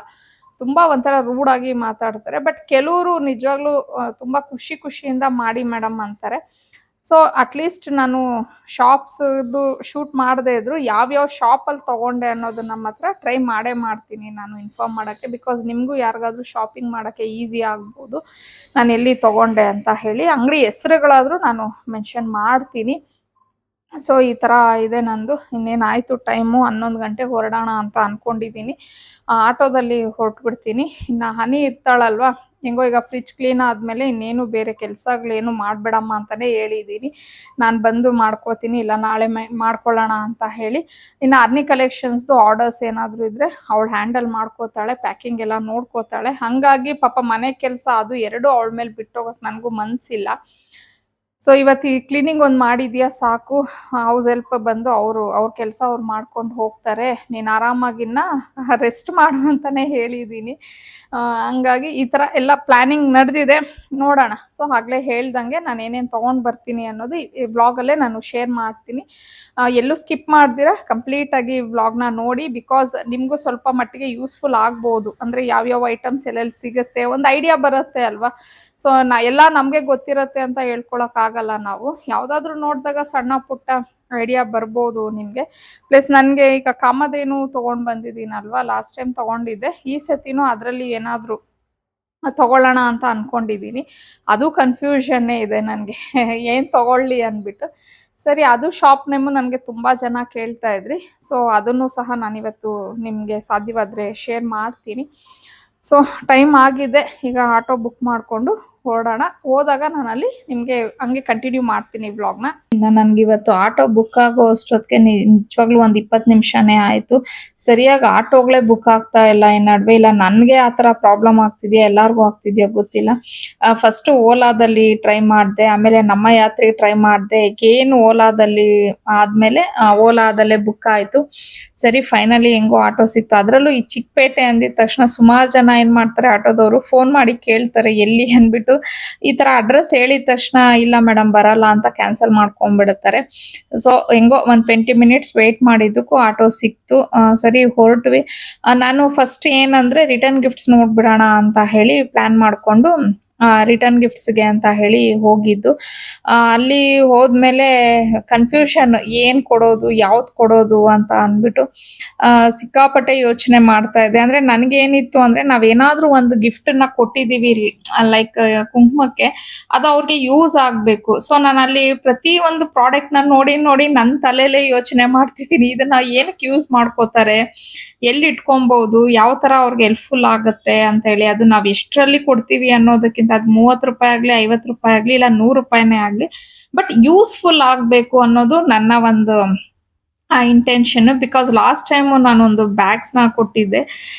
ತುಂಬಾ ಒಂಥರ ರೂಡ್ ಆಗಿ ಮಾತಾಡ್ತಾರೆ. ಬಟ್ ಕೆಲವರು ನಿಜವಾಗ್ಲೂ ತುಂಬಾ ಖುಷಿಯಿಂದ ಮಾಡಿ ಮೇಡಮ್ ಅಂತಾರೆ. ಸೊ ಅಟ್ಲೀಸ್ಟ್ ನಾನು ಶಾಪ್ಸ್ದು ಶೂಟ್ ಮಾಡದೇ ಇದ್ರು ಯಾವ್ಯಾವ ಶಾಪಲ್ಲಿ ತಗೊಂಡೆ ಅನ್ನೋದನ್ನ ಮಾತ್ರ ಟ್ರೈ ಮಾಡ್ತೀನಿ ನಾನು ಇನ್ಫಾರ್ಮ್ ಮಾಡೋಕ್ಕೆ. ಬಿಕಾಸ್ ನಿಮಗೂ ಯಾರಿಗಾದ್ರೂ ಶಾಪಿಂಗ್ ಮಾಡೋಕ್ಕೆ ಈಸಿ ಆಗ್ಬೋದು ನಾನು ಎಲ್ಲಿ ತಗೊಂಡೆ ಅಂತ ಹೇಳಿ. ಅಂಗಡಿ ಹೆಸರುಗಳಾದರೂ ನಾನು ಮೆನ್ಷನ್ ಮಾಡ್ತೀನಿ. ಸೊ ಈ ಥರ ಇದೆ ನಂದು. ಇನ್ನೇನಾಯಿತು ಟೈಮು 11 ಗಂಟೆಗೆ ಹೊರಡೋಣ ಅಂತ ಅಂದ್ಕೊಂಡಿದ್ದೀನಿ. ಆಟೋದಲ್ಲಿ ಹೊರಟ್ಬಿಡ್ತೀನಿ. ಇನ್ನು ಹನಿ ಇರ್ತಾಳಲ್ವ, ಹೆಂಗೋ ಈಗ ಫ್ರಿಜ್ ಕ್ಲೀನ್ ಆದಮೇಲೆ ಇನ್ನೇನು ಬೇರೆ ಕೆಲಸಗಳೇನು ಮಾಡಬೇಡಮ್ಮ ಅಂತಲೇ ಹೇಳಿದ್ದೀನಿ. ನಾನು ಬಂದು ಮಾಡ್ಕೋತೀನಿ, ಇಲ್ಲ ನಾಳೆ ಮಾಡ್ಕೊಳ್ಳೋಣ ಅಂತ ಹೇಳಿ. ಇನ್ನು ಅರ್ನಿ ಕಲೆಕ್ಷನ್ಸ್ದು ಆರ್ಡರ್ಸ್ ಏನಾದರೂ ಇದ್ದರೆ ಅವಳು ಹ್ಯಾಂಡಲ್ ಮಾಡ್ಕೋತಾಳೆ, ಪ್ಯಾಕಿಂಗ್ ಎಲ್ಲ ನೋಡ್ಕೋತಾಳೆ. ಹಾಗಾಗಿ ಪಾಪ ಮನೆ ಕೆಲಸ ಅದು ಎರಡೂ ಅವಳ ಮೇಲೆ ಬಿಟ್ಟೋಗಕ್ಕೆ ನನಗೂ ಮನಸ್ಸಿಲ್ಲ. ಸೊ ಇವತ್ತು ಈ ಕ್ಲೀನಿಂಗ್ ಒಂದು ಮಾಡಿದ್ಯಾ ಸಾಕು, ಹೌಸ್ ಹೆಲ್ಪ್ ಬಂದು ಅವ್ರ ಕೆಲಸ ಅವ್ರು ಮಾಡ್ಕೊಂಡು ಹೋಗ್ತಾರೆ, ನೀನು ಆರಾಮಾಗಿನ್ನ ರೆಸ್ಟ್ ಮಾಡು ಅಂತಲೇ ಹೇಳಿದ್ದೀನಿ. ಹಂಗಾಗಿ ಈ ಥರ ಎಲ್ಲ ಪ್ಲ್ಯಾನಿಂಗ್ ನಡೆದಿದೆ, ನೋಡೋಣ. ಸೊ ಆಗಲೇ ಹೇಳ್ದಂಗೆ ನಾನು ಏನೇನು ತೊಗೊಂಡು ಬರ್ತೀನಿ ಅನ್ನೋದು ಈ ವ್ಲಾಗಲ್ಲೇ ನಾನು ಶೇರ್ ಮಾಡ್ತೀನಿ. ಎಲ್ಲೂ ಸ್ಕಿಪ್ ಮಾಡ್ದಿರ ಕಂಪ್ಲೀಟಾಗಿ ವ್ಲಾಗ್ನ ನೋಡಿ. ಬಿಕಾಸ್ ನಿಮಗೂ ಸ್ವಲ್ಪ ಮಟ್ಟಿಗೆ ಯೂಸ್ಫುಲ್ ಆಗ್ಬೋದು. ಅಂದರೆ ಯಾವ್ಯಾವ ಐಟಮ್ಸ್ ಎಲ್ಲೆಲ್ಲಿ ಸಿಗುತ್ತೆ ಒಂದು ಐಡಿಯಾ ಬರುತ್ತೆ ಅಲ್ವಾ. ಸೊ ಎಲ್ಲ ನಮಗೆ ಗೊತ್ತಿರುತ್ತೆ ಅಂತ ಹೇಳ್ಕೊಳಕ್ಕಾಗಲ್ಲ ನಾವು. ಯಾವುದಾದ್ರೂ ನೋಡಿದಾಗ ಸಣ್ಣ ಪುಟ್ಟ ಐಡಿಯಾ ಬರ್ಬೋದು ನಿಮಗೆ. ಪ್ಲಸ್ ನನಗೆ ಈಗ ಕಾಮಧೇನು ತೊಗೊಂಡು ಬಂದಿದ್ದೀನಲ್ವಾ, ಲಾಸ್ಟ್ ಟೈಮ್ ತೊಗೊಂಡಿದ್ದೆ. ಈ ಸತಿನೂ ಅದರಲ್ಲಿ ಏನಾದರೂ ತೊಗೊಳ್ಳೋಣ ಅಂತ ಅಂದ್ಕೊಂಡಿದ್ದೀನಿ. ಅದು ಕನ್ಫ್ಯೂಷನ್ನೇ ಇದೆ ನನಗೆ ಏನು ತೊಗೊಳ್ಳಿ ಅಂದ್ಬಿಟ್ಟು. ಸರಿ, ಅದು ಶಾಪ್ ನೇಮು ನನಗೆ ತುಂಬ ಜನ ಕೇಳ್ತಾ ಇದ್ರಿ. ಸೊ ಅದನ್ನು ಸಹ ನಾನಿವತ್ತು ನಿಮಗೆ ಸಾಧ್ಯವಾದರೆ ಶೇರ್ ಮಾಡ್ತೀನಿ. ಸೊ ಟೈಮ್ ಆಗಿದೆ, ಈಗ ಆಟೋ ಬುಕ್ ಮಾಡಿಕೊಂಡು ಹೊರಡೋಣ. ಹೋದಾಗ ನಾನು ಅಲ್ಲಿ ನಿಮಗೆ ಹಂಗೆ ಕಂಟಿನ್ಯೂ ಮಾಡ್ತೀನಿ ವ್ಲಾಗ್ನ. ಇನ್ನು ನನಗೆ ಇವತ್ತು ಆಟೋ ಬುಕ್ ಆಗೋ ಅಷ್ಟೊತ್ತಿಗೆ ನಿಜವಾಗ್ಲೂ ಒಂದು 20 ನಿಮಿಷನೇ ಆಯಿತು. ಸರಿಯಾಗಿ ಆಟೋಗಳೇ ಬುಕ್ ಆಗ್ತಾ ಇಲ್ಲ ಈ ನಡುವೆ. ಇಲ್ಲ ನನಗೆ ಆ ಥರ ಪ್ರಾಬ್ಲಮ್ ಆಗ್ತಿದೆಯಾ, ಎಲ್ಲರಿಗೂ ಆಗ್ತಿದೆಯಾ ಗೊತ್ತಿಲ್ಲ. ಫಸ್ಟು ಓಲಾದಲ್ಲಿ ಟ್ರೈ ಮಾಡಿದೆ, ಆಮೇಲೆ ನಮ್ಮ ಯಾತ್ರೆಗೆ ಟ್ರೈ ಮಾಡಿದೆ. ಏನು ಓಲಾದಲ್ಲಿ ಆದಮೇಲೆ ಓಲಾದಲ್ಲೇ ಬುಕ್ ಆಯಿತು. ಸರಿ, ಫೈನಲಿ ಹೆಂಗೋ ಆಟೋ ಸಿಕ್ತು. ಅದರಲ್ಲೂ ಈ ಚಿಕ್ಕಪೇಟೆ ಅಂದಿದ ತಕ್ಷಣ ಸುಮಾರು ಜನ ಏನು ಮಾಡ್ತಾರೆ, ಆಟೋದವರು ಫೋನ್ ಮಾಡಿ ಕೇಳ್ತಾರೆ ಎಲ್ಲಿ ಅಂದ್ಬಿಟ್ಟು. ಈ ಥರ ಅಡ್ರೆಸ್ ಹೇಳಿದ ತಕ್ಷಣ ಇಲ್ಲ ಮೇಡಮ್ ಬರಲ್ಲ ಅಂತ ಕ್ಯಾನ್ಸಲ್ ಮಾಡ್ಕೊಂಡ್ಬಿಡುತ್ತಾರೆ. ಸೊ ಹೆಂಗೋ ಒಂದು 20 ಮಿನಿಟ್ಸ್ ವೆಯ್ಟ್ ಮಾಡಿದ್ದಕ್ಕೂ ಆಟೋ ಸಿಕ್ತು. ಸರಿ ಹೊರಟ್ವಿ. ನಾನು ಫಸ್ಟ್ ಏನಂದರೆ ರಿಟರ್ನ್ ಗಿಫ್ಟ್ಸ್ ನೋಡ್ಬಿಡೋಣ ಅಂತ ಹೇಳಿ ಪ್ಲ್ಯಾನ್ ಮಾಡಿಕೊಂಡು ರಿಟರ್ನ್ ಗಿಫ್ಟ್ಸ್ಗೆ ಅಂತ ಹೇಳಿ ಹೋಗಿದ್ದು. ಅಲ್ಲಿ ಹೋದ್ಮೇಲೆ ಕನ್ಫ್ಯೂಷನ್, ಏನು ಕೊಡೋದು ಯಾವ್ದು ಕೊಡೋದು ಅಂತ ಅಂದ್ಬಿಟ್ಟು ಸಿಕ್ಕಾಪಟ್ಟೆ ಯೋಚನೆ ಮಾಡ್ತಾ ಇದ್ದೆ. ಅಂದರೆ ನನಗೇನಿತ್ತು ಅಂದರೆ ನಾವೇನಾದರೂ ಒಂದು ಗಿಫ್ಟನ್ನ ಕೊಟ್ಟಿದ್ದೀವಿ ಲೈಕ್ ಕುಂಕುಮಕ್ಕೆ, ಅದು ಅವ್ರಿಗೆ ಯೂಸ್ ಆಗಬೇಕು. ಸೊ ನಾನು ಅಲ್ಲಿ ಪ್ರತಿ ಒಂದು ಪ್ರಾಡಕ್ಟ್ನ ನೋಡಿ ನನ್ನ ತಲೆಯಲ್ಲೇ ಯೋಚನೆ ಮಾಡ್ತಿದ್ದೀನಿ, ಇದನ್ನ ಏನಕ್ಕೆ ಯೂಸ್ ಮಾಡ್ಕೋತಾರೆ, ಎಲ್ಲಿ ಇಟ್ಕೊಬಹುದು, ಯಾವ ಥರ ಅವ್ರಿಗೆ ಹೆಲ್ಪ್ಫುಲ್ ಆಗುತ್ತೆ ಅಂತ ಹೇಳಿ. ಅದು ನಾವು ಎಷ್ಟರಲ್ಲಿ ಕೊಡ್ತೀವಿ ಅನ್ನೋದಕ್ಕಿಂತ ಅದು 30 ರೂಪಾಯಿ ಆಗಲಿ, 50 ರೂಪಾಯಿ ಆಗಲಿ, ಇಲ್ಲ 100 ರೂಪಾಯಿನೇ ಆಗಲಿ, ಬಟ್ ಯೂಸ್ಫುಲ್ ಆಗಬೇಕು ಅನ್ನೋದು ನನ್ನ ಒಂದು ಇಂಟೆನ್ಷನ್. ಬಿಕಾಸ್ ಲಾಸ್ಟ್ ಟೈಮು ನಾನೊಂದು ಬ್ಯಾಗ್ಸ್ನ ಕೊಟ್ಟಿದ್ದೆ.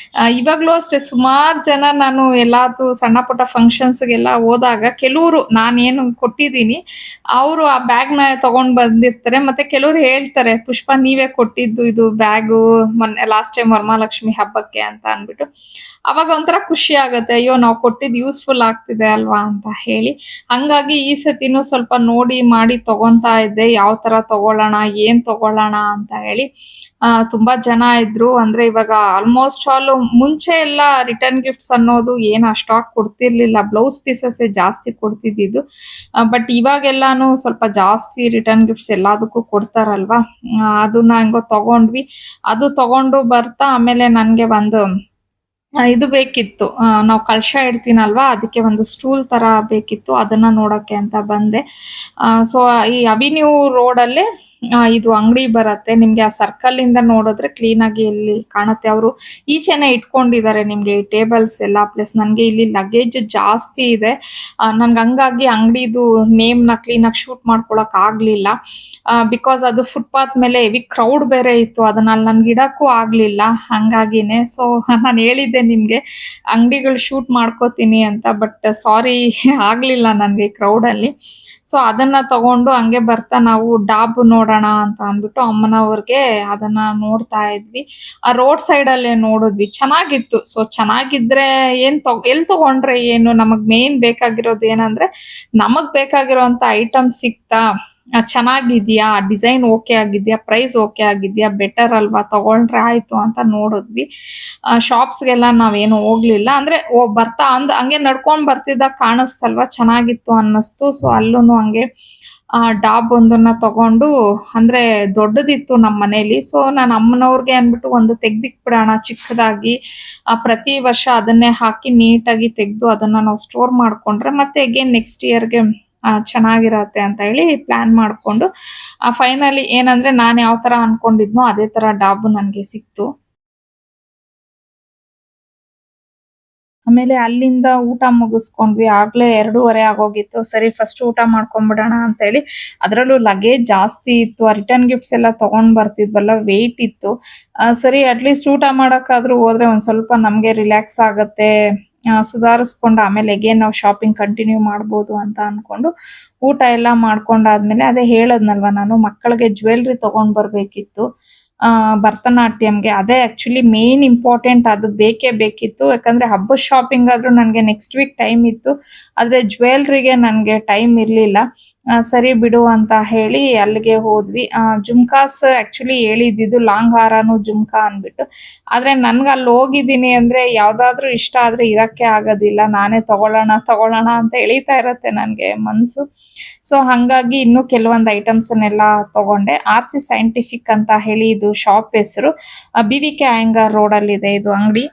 ಇವಾಗಲೂ ಅಷ್ಟೇ ಸುಮಾರು ಜನ ನಾನು ಎಲ್ಲಾದರೂ ಸಣ್ಣ ಪುಟ್ಟ ಫಂಕ್ಷನ್ಸ್ಗೆಲ್ಲ ಹೋದಾಗ ಕೆಲವರು ನಾನೇನು ಕೊಟ್ಟಿದ್ದೀನಿ ಅವರು ಆ ಬ್ಯಾಗ್ನ ತೊಗೊಂಡು ಬಂದಿರ್ತಾರೆ. ಮತ್ತು ಕೆಲವರು ಹೇಳ್ತಾರೆ, ಪುಷ್ಪ ನೀವೇ ಕೊಟ್ಟಿದ್ದು ಇದು ಬ್ಯಾಗು ಮೊನ್ನೆ ಲಾಸ್ಟ್ ಟೈಮ್ ವರಮಹಾಲಕ್ಷ್ಮಿ ಹಬ್ಬಕ್ಕೆ ಅಂತ ಅಂದ್ಬಿಟ್ಟು. ಅವಾಗ ಒಂಥರ ಖುಷಿ ಆಗುತ್ತೆ, ಅಯ್ಯೋ ನಾವು ಕೊಟ್ಟಿದ್ದು ಯೂಸ್ಫುಲ್ ಆಗ್ತಿದೆ ಅಲ್ವಾ ಅಂತ ಹೇಳಿ. ಹಂಗಾಗಿ ಈ ಸತಿನೂ ಸ್ವಲ್ಪ ನೋಡಿ ಮಾಡಿ ತಗೊತಾ ಇದ್ದೆ, ಯಾವ ಥರ ತಗೊಳ್ಳೋಣ, ಏನು ತಗೊಳ್ಳೋಣ ಅಂತ ಹೇಳಿ. ತುಂಬಾ ಜನ ಇದ್ರು. ಅಂದ್ರೆ ಇವಾಗ ಆಲ್ಮೋಸ್ಟ್ ಆಲ್ ಮುಂಚೆ ಎಲ್ಲ ರಿಟರ್ನ್ ಗಿಫ್ಟ್ಸ್ ಅನ್ನೋದು ಏನು ಅಷ್ಟಾಗಿ ಕೊಡ್ತಿರ್ಲಿಲ್ಲ, ಬ್ಲೌಸ್ ಪೀಸಸ್ ಜಾಸ್ತಿ ಕೊಡ್ತಿದ್ದು. ಬಟ್ ಇವಾಗೆಲ್ಲಾನು ಸ್ವಲ್ಪ ಜಾಸ್ತಿ ರಿಟರ್ನ್ ಗಿಫ್ಟ್ಸ್ ಎಲ್ಲದಕ್ಕೂ ಕೊಡ್ತಾರಲ್ವಾ. ಅದನ್ನ ಹೆಂಗೋ ತಗೊಂಡ್ವಿ. ಅದು ತಗೊಂಡು ಬರ್ತಾ ಆಮೇಲೆ ನನಗೆ ಒಂದು ಇದು ಬೇಕಿತ್ತು, ನಾವು ಕಳಶ ಇಡ್ತೀನಲ್ವಾ, ಅದಕ್ಕೆ ಒಂದು ಸ್ಟೂಲ್ ತರ ಬೇಕಿತ್ತು, ಅದನ್ನ ನೋಡಕ್ಕೆ ಅಂತ ಬಂದೆ. ಸೊ ಈ ಅವಿನ್ಯೂ ರೋಡಲ್ಲೇ ಇದು ಅಂಗಡಿ ಬರುತ್ತೆ ನಿಮ್ಗೆ. ಆ ಸರ್ಕಲ್ ಇಂದ ನೋಡಿದ್ರೆ ಕ್ಲೀನ್ ಆಗಿ ಇಲ್ಲಿ ಕಾಣುತ್ತೆ. ಅವರು ಈಚೆನೆ ಇಟ್ಕೊಂಡಿದ್ದಾರೆ ನಿಮ್ಗೆ ಈ ಟೇಬಲ್ಸ್ ಎಲ್ಲ. ಪ್ಲಸ್ ನನಗೆ ಇಲ್ಲಿ ಲಗೇಜ್ ಜಾಸ್ತಿ ಇದೆ, ನನ್ಗೆ ಹಂಗಾಗಿ ಅಂಗಡಿದು ನೇಮ್ ನ ಕ್ಲೀನ್ ಆಗಿ ಶೂಟ್ ಮಾಡ್ಕೊಳಕ್ ಆಗ್ಲಿಲ್ಲ. ಬಿಕಾಸ್ ಅದು ಫುಟ್ಪಾತ್ ಮೇಲೆ ಹೆವಿ ಕ್ರೌಡ್ ಬೇರೆ ಇತ್ತು, ಅದನ್ನ ನನ್ಗೆ ಇಡಕ್ಕೂ ಆಗ್ಲಿಲ್ಲ. ಹಂಗಾಗಿನೇ ಸೊ ನಾನು ಹೇಳಿದ್ದೆ ನಿಮ್ಗೆ ಅಂಗಡಿಗಳು ಶೂಟ್ ಮಾಡ್ಕೋತೀನಿ ಅಂತ, ಬಟ್ ಸಾರಿ ಆಗ್ಲಿಲ್ಲ ನನ್ಗೆ ಕ್ರೌಡ್ ಅಲ್ಲಿ. ಸೊ ಅದನ್ನ ತಗೊಂಡು ಹಂಗೆ ಬರ್ತಾ ನಾವು ಡಾಬ್ ನೋಡೋಣ ಅಂತ ಅಂದ್ಬಿಟ್ಟು ಅಮ್ಮನವ್ರಿಗೆ ಅದನ್ನ ನೋಡ್ತಾ ಇದ್ವಿ. ಆ ರೋಡ್ ಸೈಡ್ ಅಲ್ಲೇ ನೋಡಿದ್ವಿ, ಚೆನ್ನಾಗಿತ್ತು. ಸೊ ಚೆನ್ನಾಗಿದ್ರೆ ಎಲ್ಲಿ ತಗೊಂಡ್ರೆ ಏನು, ನಮಗ್ ಮೇನ್ ಬೇಕಾಗಿರೋದು ಏನಂದ್ರೆ ನಮಗ್ ಬೇಕಾಗಿರೋಂತ ಐಟಮ್ ಸಿಕ್ತಾ, ಚೆನ್ನಾಗಿದ್ಯಾ, ಡಿಸೈನ್ ಓಕೆ ಆಗಿದ್ಯಾ, ಪ್ರೈಸ್ ಓಕೆ ಆಗಿದ್ಯಾ, ಬೆಟರ್ ಅಲ್ವಾ ತಗೊಂಡ್ರೆ ಆಯ್ತು ಅಂತ ನೋಡಿದ್ವಿ. ಶಾಪ್ಸ್ಗೆಲ್ಲ ನಾವೇನು ಹೋಗ್ಲಿಲ್ಲ. ಅಂದ್ರೆ ಬರ್ತಾ ಹಂಗೆ ನಡ್ಕೊಂಡ್ ಬರ್ತಿದ್ದಾಗ ಕಾಣಿಸ್ತಲ್ವಾ ಚೆನ್ನಾಗಿತ್ತು ಅನ್ನಿಸ್ತು. ಸೊ ಅಲ್ಲೂನು ಹಂಗೆ ಡಾಬ್ ಒಂದನ್ನ ತಗೊಂಡು, ಅಂದ್ರೆ ದೊಡ್ಡದಿತ್ತು ನಮ್ಮ ಮನೇಲಿ. ಸೊ ನಾನು ಅಮ್ಮನವ್ರಿಗೆ ಅಂದ್ಬಿಟ್ಟು ಒಂದು ತೆಗ್ದಿಕ್ಬಿಡೋಣ ಚಿಕ್ಕದಾಗಿ. ಪ್ರತಿ ವರ್ಷ ಅದನ್ನೇ ಹಾಕಿ ನೀಟಾಗಿ ತೆಗೆದು ಅದನ್ನ ನಾವು ಸ್ಟೋರ್ ಮಾಡ್ಕೊಂಡ್ರೆ ಮತ್ತೆ ಅಗೇನ್ ನೆಕ್ಸ್ಟ್ ಇಯರ್ಗೆ ಚೆನ್ನಾಗಿರತ್ತೆ ಅಂತ ಹೇಳಿ ಪ್ಲಾನ್ ಮಾಡ್ಕೊಂಡು, ಫೈನಲಿ ಏನಂದ್ರೆ ನಾನು ಯಾವ ತರ ಅನ್ಕೊಂಡಿದ್ನೋ ಅದೇ ತರ ಡಾಬ್ ನನ್ಗೆ ಸಿಕ್ತು. ಆಮೇಲೆ ಅಲ್ಲಿಂದ ಊಟ ಮುಗಿಸ್ಕೊಂಡ್ವಿ. ಆಗ್ಲೇ 2:30 ಆಗೋಗಿತ್ತು. ಸರಿ ಫಸ್ಟ್ ಊಟ ಮಾಡ್ಕೊಂಡ್ಬಿಡೋಣ ಅಂತ ಹೇಳಿ, ಅದ್ರಲ್ಲೂ ಲಗೇಜ್ ಜಾಸ್ತಿ ಇತ್ತು. ಆ ರಿಟರ್ನ್ ಗಿಫ್ಟ್ಸ್ ಎಲ್ಲ ತಗೊಂಡ್ ಬರ್ತಿದ್ವಲ್ಲ, ವೆಯ್ಟ್ ಇತ್ತು. ಸರಿ ಅಟ್ಲೀಸ್ಟ್ ಊಟ ಮಾಡಕ್ಕಾದ್ರೂ ಹೋದ್ರೆ ಒಂದ್ ಸ್ವಲ್ಪ ನಮ್ಗೆ ರಿಲ್ಯಾಕ್ಸ್ ಆಗತ್ತೆ, ಸುಧಾರಿಸ್ಕೊಂಡು ಆಮೇಲೆ ಅಗೇನ್ ನಾವು ಶಾಪಿಂಗ್ ಕಂಟಿನ್ಯೂ ಮಾಡ್ಬೋದು ಅಂತ ಅನ್ಕೊಂಡು ಊಟ ಎಲ್ಲ ಮಾಡ್ಕೊಂಡಾದ್ಮೇಲೆ, ಅದೇ ಹೇಳದ್ನಲ್ವಾ ನಾನು, ಮಕ್ಕಳಿಗೆ ಜ್ಯುವೆಲ್ರಿ ತಗೊಂಡ್ ಬರ್ಬೇಕಿತ್ತು. ಭರತನಾಟ್ಯಂಗೆ ಅದೇ ಆಕ್ಚುಲಿ ಮೇನ್ ಇಂಪಾರ್ಟೆಂಟ್, ಅದು ಬೇಕೇ ಬೇಕಿತ್ತು. ಯಾಕಂದ್ರೆ ಹಬ್ಬದ ಶಾಪಿಂಗ್ ಆದ್ರೂ ನನ್ಗೆ ನೆಕ್ಸ್ಟ್ ವೀಕ್ ಟೈಮ್ ಇತ್ತು, ಆದ್ರೆ ಜ್ಯುವೆಲ್ರಿಗೆ ನನ್ಗೆ ಟೈಮ್ ಇರ್ಲಿಲ್ಲ. ಸರಿ ಬಿಡು ಅಂತ ಹೇಳಿ ಅಲ್ಲಿಗೆ ಹೋದ್ವಿ. ಜುಮ್ಕಾಸ್ ಆಕ್ಚುಲಿ ಹೇಳಿದ್ದು ಲಾಂಗ್ ಹಾರನು ಜುಮ್ಕಾ ಅನ್ಬಿಟ್ಟು. ಆದ್ರೆ ನನ್ಗೆ ಅಲ್ಲಿ ಹೋಗಿದ್ದೀನಿ ಅಂದ್ರೆ ಯಾವ್ದಾದ್ರು ಇಷ್ಟ ಆದ್ರೆ ಇರಕ್ಕೆ ಆಗೋದಿಲ್ಲ. ನಾನೇ ತಗೊಳ್ಳೋಣ ತಗೊಳ್ಳೋಣ ಅಂತ ಎಳಿತಾ ಇರತ್ತೆ ನನ್ಗೆ ಮನ್ಸು. ಸೊ ಹಂಗಾಗಿ ಇನ್ನು ಕೆಲವೊಂದು ಐಟಮ್ಸ್ ಅನ್ನೆಲ್ಲ ತಗೊಂಡೆ. RC ಸೈಂಟಿಫಿಕ್ ಅಂತ ಹೇಳಿ ಇದು ಶಾಪ್ ಹೆಸರು. BVK ಅಯ್ಯಂಗಾರ್ ರೋಡ್ ಅಲ್ಲಿ ಇದೆ ಇದು ಅಂಗಡಿ.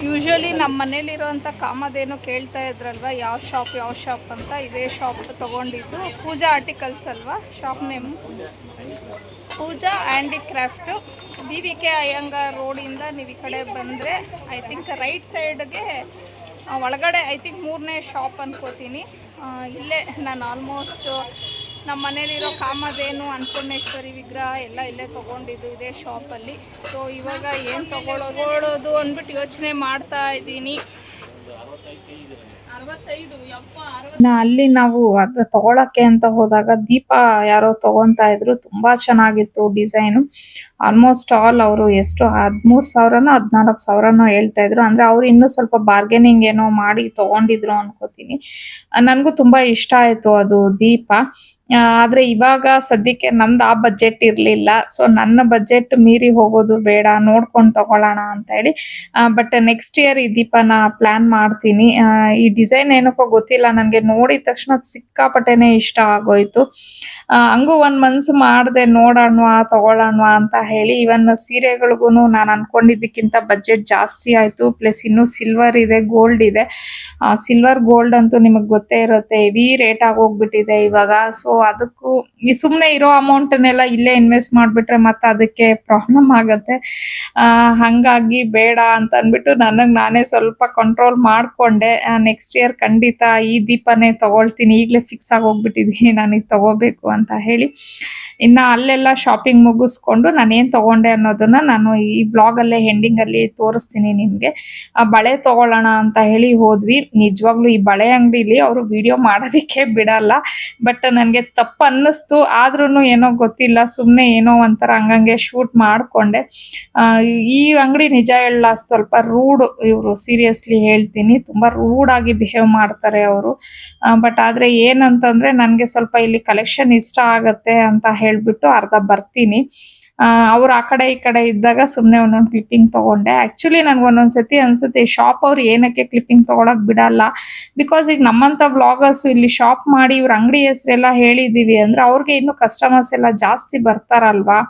ಯೂಶಲಿ ನಮ್ಮ ಮನೇಲಿರುವಂಥ ಕಾಮಧೇನು ಕೇಳ್ತಾ ಇದ್ರಲ್ವ, ಯಾವ ಶಾಪ್ ಅಂತ. ಇದೇ ಶಾಪ್ ತಗೊಂಡಿದ್ದು. ಪೂಜಾ ಆರ್ಟಿಕಲ್ಸ್ ಅಲ್ವಾ ಶಾಪ್ ನೇಮ್, ಪೂಜಾ ಹ್ಯಾಂಡಿಕ್ರಾಫ್ಟು. BVK ಅಯ್ಯಂಗಾರ್ ರೋಡಿಂದ ನೀವು ಈ ಕಡೆ ಬಂದರೆ ಐ ಥಿಂಕ್ ರೈಟ್ ಸೈಡ್ಗೆ ಒಳಗಡೆ ಐ ಥಿಂಕ್ 3ನೇ ಶಾಪ್ ಅನ್ಕೋತೀನಿ. ಇಲ್ಲೇ ನಾನು ಆಲ್ಮೋಸ್ಟ್ ನಮ್ಮ ಮನೇಲಿರೋ ಕಾಮಧೇನು, ಅನ್ನಪೂರ್ಣೇಶ್ವರಿ ವಿಗ್ರಹ ಎಲ್ಲ ಇಲ್ಲೇ ತೊಗೊಂಡಿದ್ದು ಇದೇ ಶಾಪಲ್ಲಿ. ಸೊ ಇವಾಗ ಏನು ತಗೊಳ್ಳೋದು ಅಂದ್ಬಿಟ್ಟು ಯೋಚನೆ ಮಾಡ್ತಾ ಇದ್ದೀನಿ. ಅಲ್ಲಿ ನಾವು ಅದು ತಗೊಳಕ್ಕೆ ಅಂತ ಹೋದಾಗ ದೀಪ ಯಾರೋ ತಗೊಂತಾ ಇದ್ರು, ತುಂಬಾ ಚೆನ್ನಾಗಿತ್ತು ಡಿಸೈನು. ಆಲ್ಮೋಸ್ಟ್ ಆಲ್ ಅವರು ಎಷ್ಟು 13,000ನೋ 14,000ನೋ ಹೇಳ್ತಾ ಇದ್ರು. ಅಂದ್ರೆ ಅವ್ರು ಇನ್ನೂ ಸ್ವಲ್ಪ ಬಾರ್ಗೇನಿಂಗ್ ಏನೋ ಮಾಡಿ ತಗೊಂಡಿದ್ರು ಅನ್ಕೋತೀನಿ. ನನ್ಗೂ ತುಂಬಾ ಇಷ್ಟ ಆಯ್ತು ಅದು ದೀಪ. ಆದ್ರೆ ಇವಾಗ ಸದ್ಯಕ್ಕೆ ನಂದು ಆ ಬಜೆಟ್ ಇರ್ಲಿಲ್ಲ. ಸೊ ನನ್ನ ಬಜೆಟ್ ಮೀರಿ ಹೋಗೋದು ಬೇಡ, ನೋಡ್ಕೊಂಡು ತಗೊಳ್ಳೋಣ ಅಂತ ಹೇಳಿ. ಬಟ್ ನೆಕ್ಸ್ಟ್ ಇಯರ್ ಈ ದೀಪನ ಪ್ಲಾನ್ ಮಾಡ್ತೀನಿ. ಈ ಡಿಸೈನ್ ಏನಕ್ಕೋ ಗೊತ್ತಿಲ್ಲ, ನನ್ಗೆ ನೋಡಿದ ತಕ್ಷಣ ಸಿಕ್ಕಾಪಟ್ಟೆನೆ ಇಷ್ಟ ಆಗೋಯ್ತು. ಹಂಗೂ ಒಂದ್ ಮನ್ಸು ಮಾಡ್ದೆ ನೋಡೋಣವಾ ತಗೊಳ್ಳೋಣವಾ ಅಂತ ಹೇಳಿ. ಇವನ್ ಸೀರೆಗಳಿಗೂ ನಾನು ಅನ್ಕೊಂಡಿದ್ದಕ್ಕಿಂತ ಬಜೆಟ್ ಜಾಸ್ತಿ ಆಯ್ತು. ಪ್ಲಸ್ ಇನ್ನು ಸಿಲ್ವರ್ ಇದೆ, ಗೋಲ್ಡ್ ಇದೆ. ಸಿಲ್ವರ್ ಗೋಲ್ಡ್ ಅಂತೂ ನಿಮಗ್ ಗೊತ್ತೇ ಇರುತ್ತೆ, ಹೆವಿ ರೇಟ್ ಆಗೋಗ್ಬಿಟ್ಟಿದೆ ಇವಾಗ. ಸೊ ಅದಕ್ಕೂ ಈ ಸುಮ್ನೆ ಇರೋ ಅಮೌಂಟ್ನೆಲ್ಲ ಇಲ್ಲೇ ಇನ್ವೆಸ್ಟ್ ಮಾಡ್ಬಿಟ್ರೆ ಮತ್ತೆ ಅದಕ್ಕೆ ಪ್ರಾಬ್ಲಮ್ ಆಗತ್ತೆ. ಹಂಗಾಗಿ ಬೇಡ ಅಂತ ಅನ್ಬಿಟ್ಟು ನನಗ್ ನಾನೇ ಸ್ವಲ್ಪ ಕಂಟ್ರೋಲ್ ಮಾಡ್ಕೊಂಡೆ. ನೆಕ್ಸ್ಟ್ ಇಯರ್ ಖಂಡಿತ ಈ ದೀಪನೇ ತಗೊಳ್ತೀನಿ. ಈಗಲೇ ಫಿಕ್ಸ್ ಆಗಿ ಹೋಗ್ಬಿಟ್ಟಿದೀನಿ ನನಗೆ ತಗೋಬೇಕು ಅಂತ ಹೇಳಿ. ಇನ್ನ ಅಲ್ಲೆಲ್ಲ ಶಾಪಿಂಗ್ ಮುಗಿಸ್ಕೊಂಡು ನಾನು ಏನ್ ತಗೊಂಡೆ ಅನ್ನೋದನ್ನ ನಾನು ಈ ಬ್ಲಾಗ್ ಅಲ್ಲೇ ಎಂಡಿಂಗ್ ಅಲ್ಲಿ ತೋರಿಸ್ತೀನಿ ನಿಮ್ಗೆ. ಬಳೆ ತಗೊಳ್ಳೋಣ ಅಂತ ಹೇಳಿ ಹೋದ್ವಿ. ನಿಜವಾಗ್ಲೂ ಈ ಬಳೆ ಅಂಗಡಿಲಿ ಅವರು ವಿಡಿಯೋ ಮಾಡೋದಿಕ್ಕೆ ಬಿಡಲ್ಲ. ಬಟ್ ನನ್ಗೆ ತಪ್ಪು ಅನ್ನಿಸ್ತು, ಆದ್ರೂನು ಏನೋ ಗೊತ್ತಿಲ್ಲ, ಸುಮ್ನೆ ಏನೋ ಒಂಥರ ಹಂಗಂಗೆ ಶೂಟ್ ಮಾಡ್ಕೊಂಡೆ. ಈ ಅಂಗಡಿ ನಿಜ ಹೇಳಲ್ಲ, ಸ್ವಲ್ಪ ರೂಡ್ ಇವರು, ಸೀರಿಯಸ್ಲಿ ಹೇಳ್ತೀನಿ, ತುಂಬಾ ರೂಡ್ ಆಗಿ ಬಿಹೇವ್ ಮಾಡ್ತಾರೆ ಅವರು. ಬಟ್ ಆದ್ರೆ ಏನಂತಂದ್ರೆ ನನ್ಗೆ ಸ್ವಲ್ಪ ಇಲ್ಲಿ ಕಲೆಕ್ಷನ್ ಇಷ್ಟ ಆಗತ್ತೆ ಅಂತ ಹೇಳ್ಬಿಟ್ಟು ಅರ್ಧ ಬರ್ತೀನಿ. ಅವ್ರು ಆ ಕಡೆ ಈ ಕಡೆ ಇದ್ದಾಗ ಸುಮ್ನೆ ಒಂದೊಂದು ಕ್ಲಿಪ್ಪಿಂಗ್ ತಗೊಂಡೆ. ಆಕ್ಚುಲಿ ನನ್ಗೆ ಒಂದೊಂದ್ಸತಿ ಅನ್ಸುತ್ತೆ ಶಾಪ್ ಅವ್ರು ಏನಕ್ಕೆ ಕ್ಲಿಪ್ಪಿಂಗ್ ತಗೊಳಕ್ ಬಿಡಲ್ಲ. ಬಿಕಾಸ್ ಈಗ ನಮ್ಮಂತ ವ್ಲಾಗರ್ಸ್ ಇಲ್ಲಿ ಶಾಪ್ ಮಾಡಿ ಇವ್ರ ಅಂಗಡಿ ಹೆಸರೆಲ್ಲ ಹೇಳಿದೀವಿ ಅಂದ್ರೆ ಅವ್ರಿಗೆ ಇನ್ನು ಕಸ್ಟಮರ್ಸ್ ಎಲ್ಲ ಜಾಸ್ತಿ ಬರ್ತಾರಲ್ವಾ.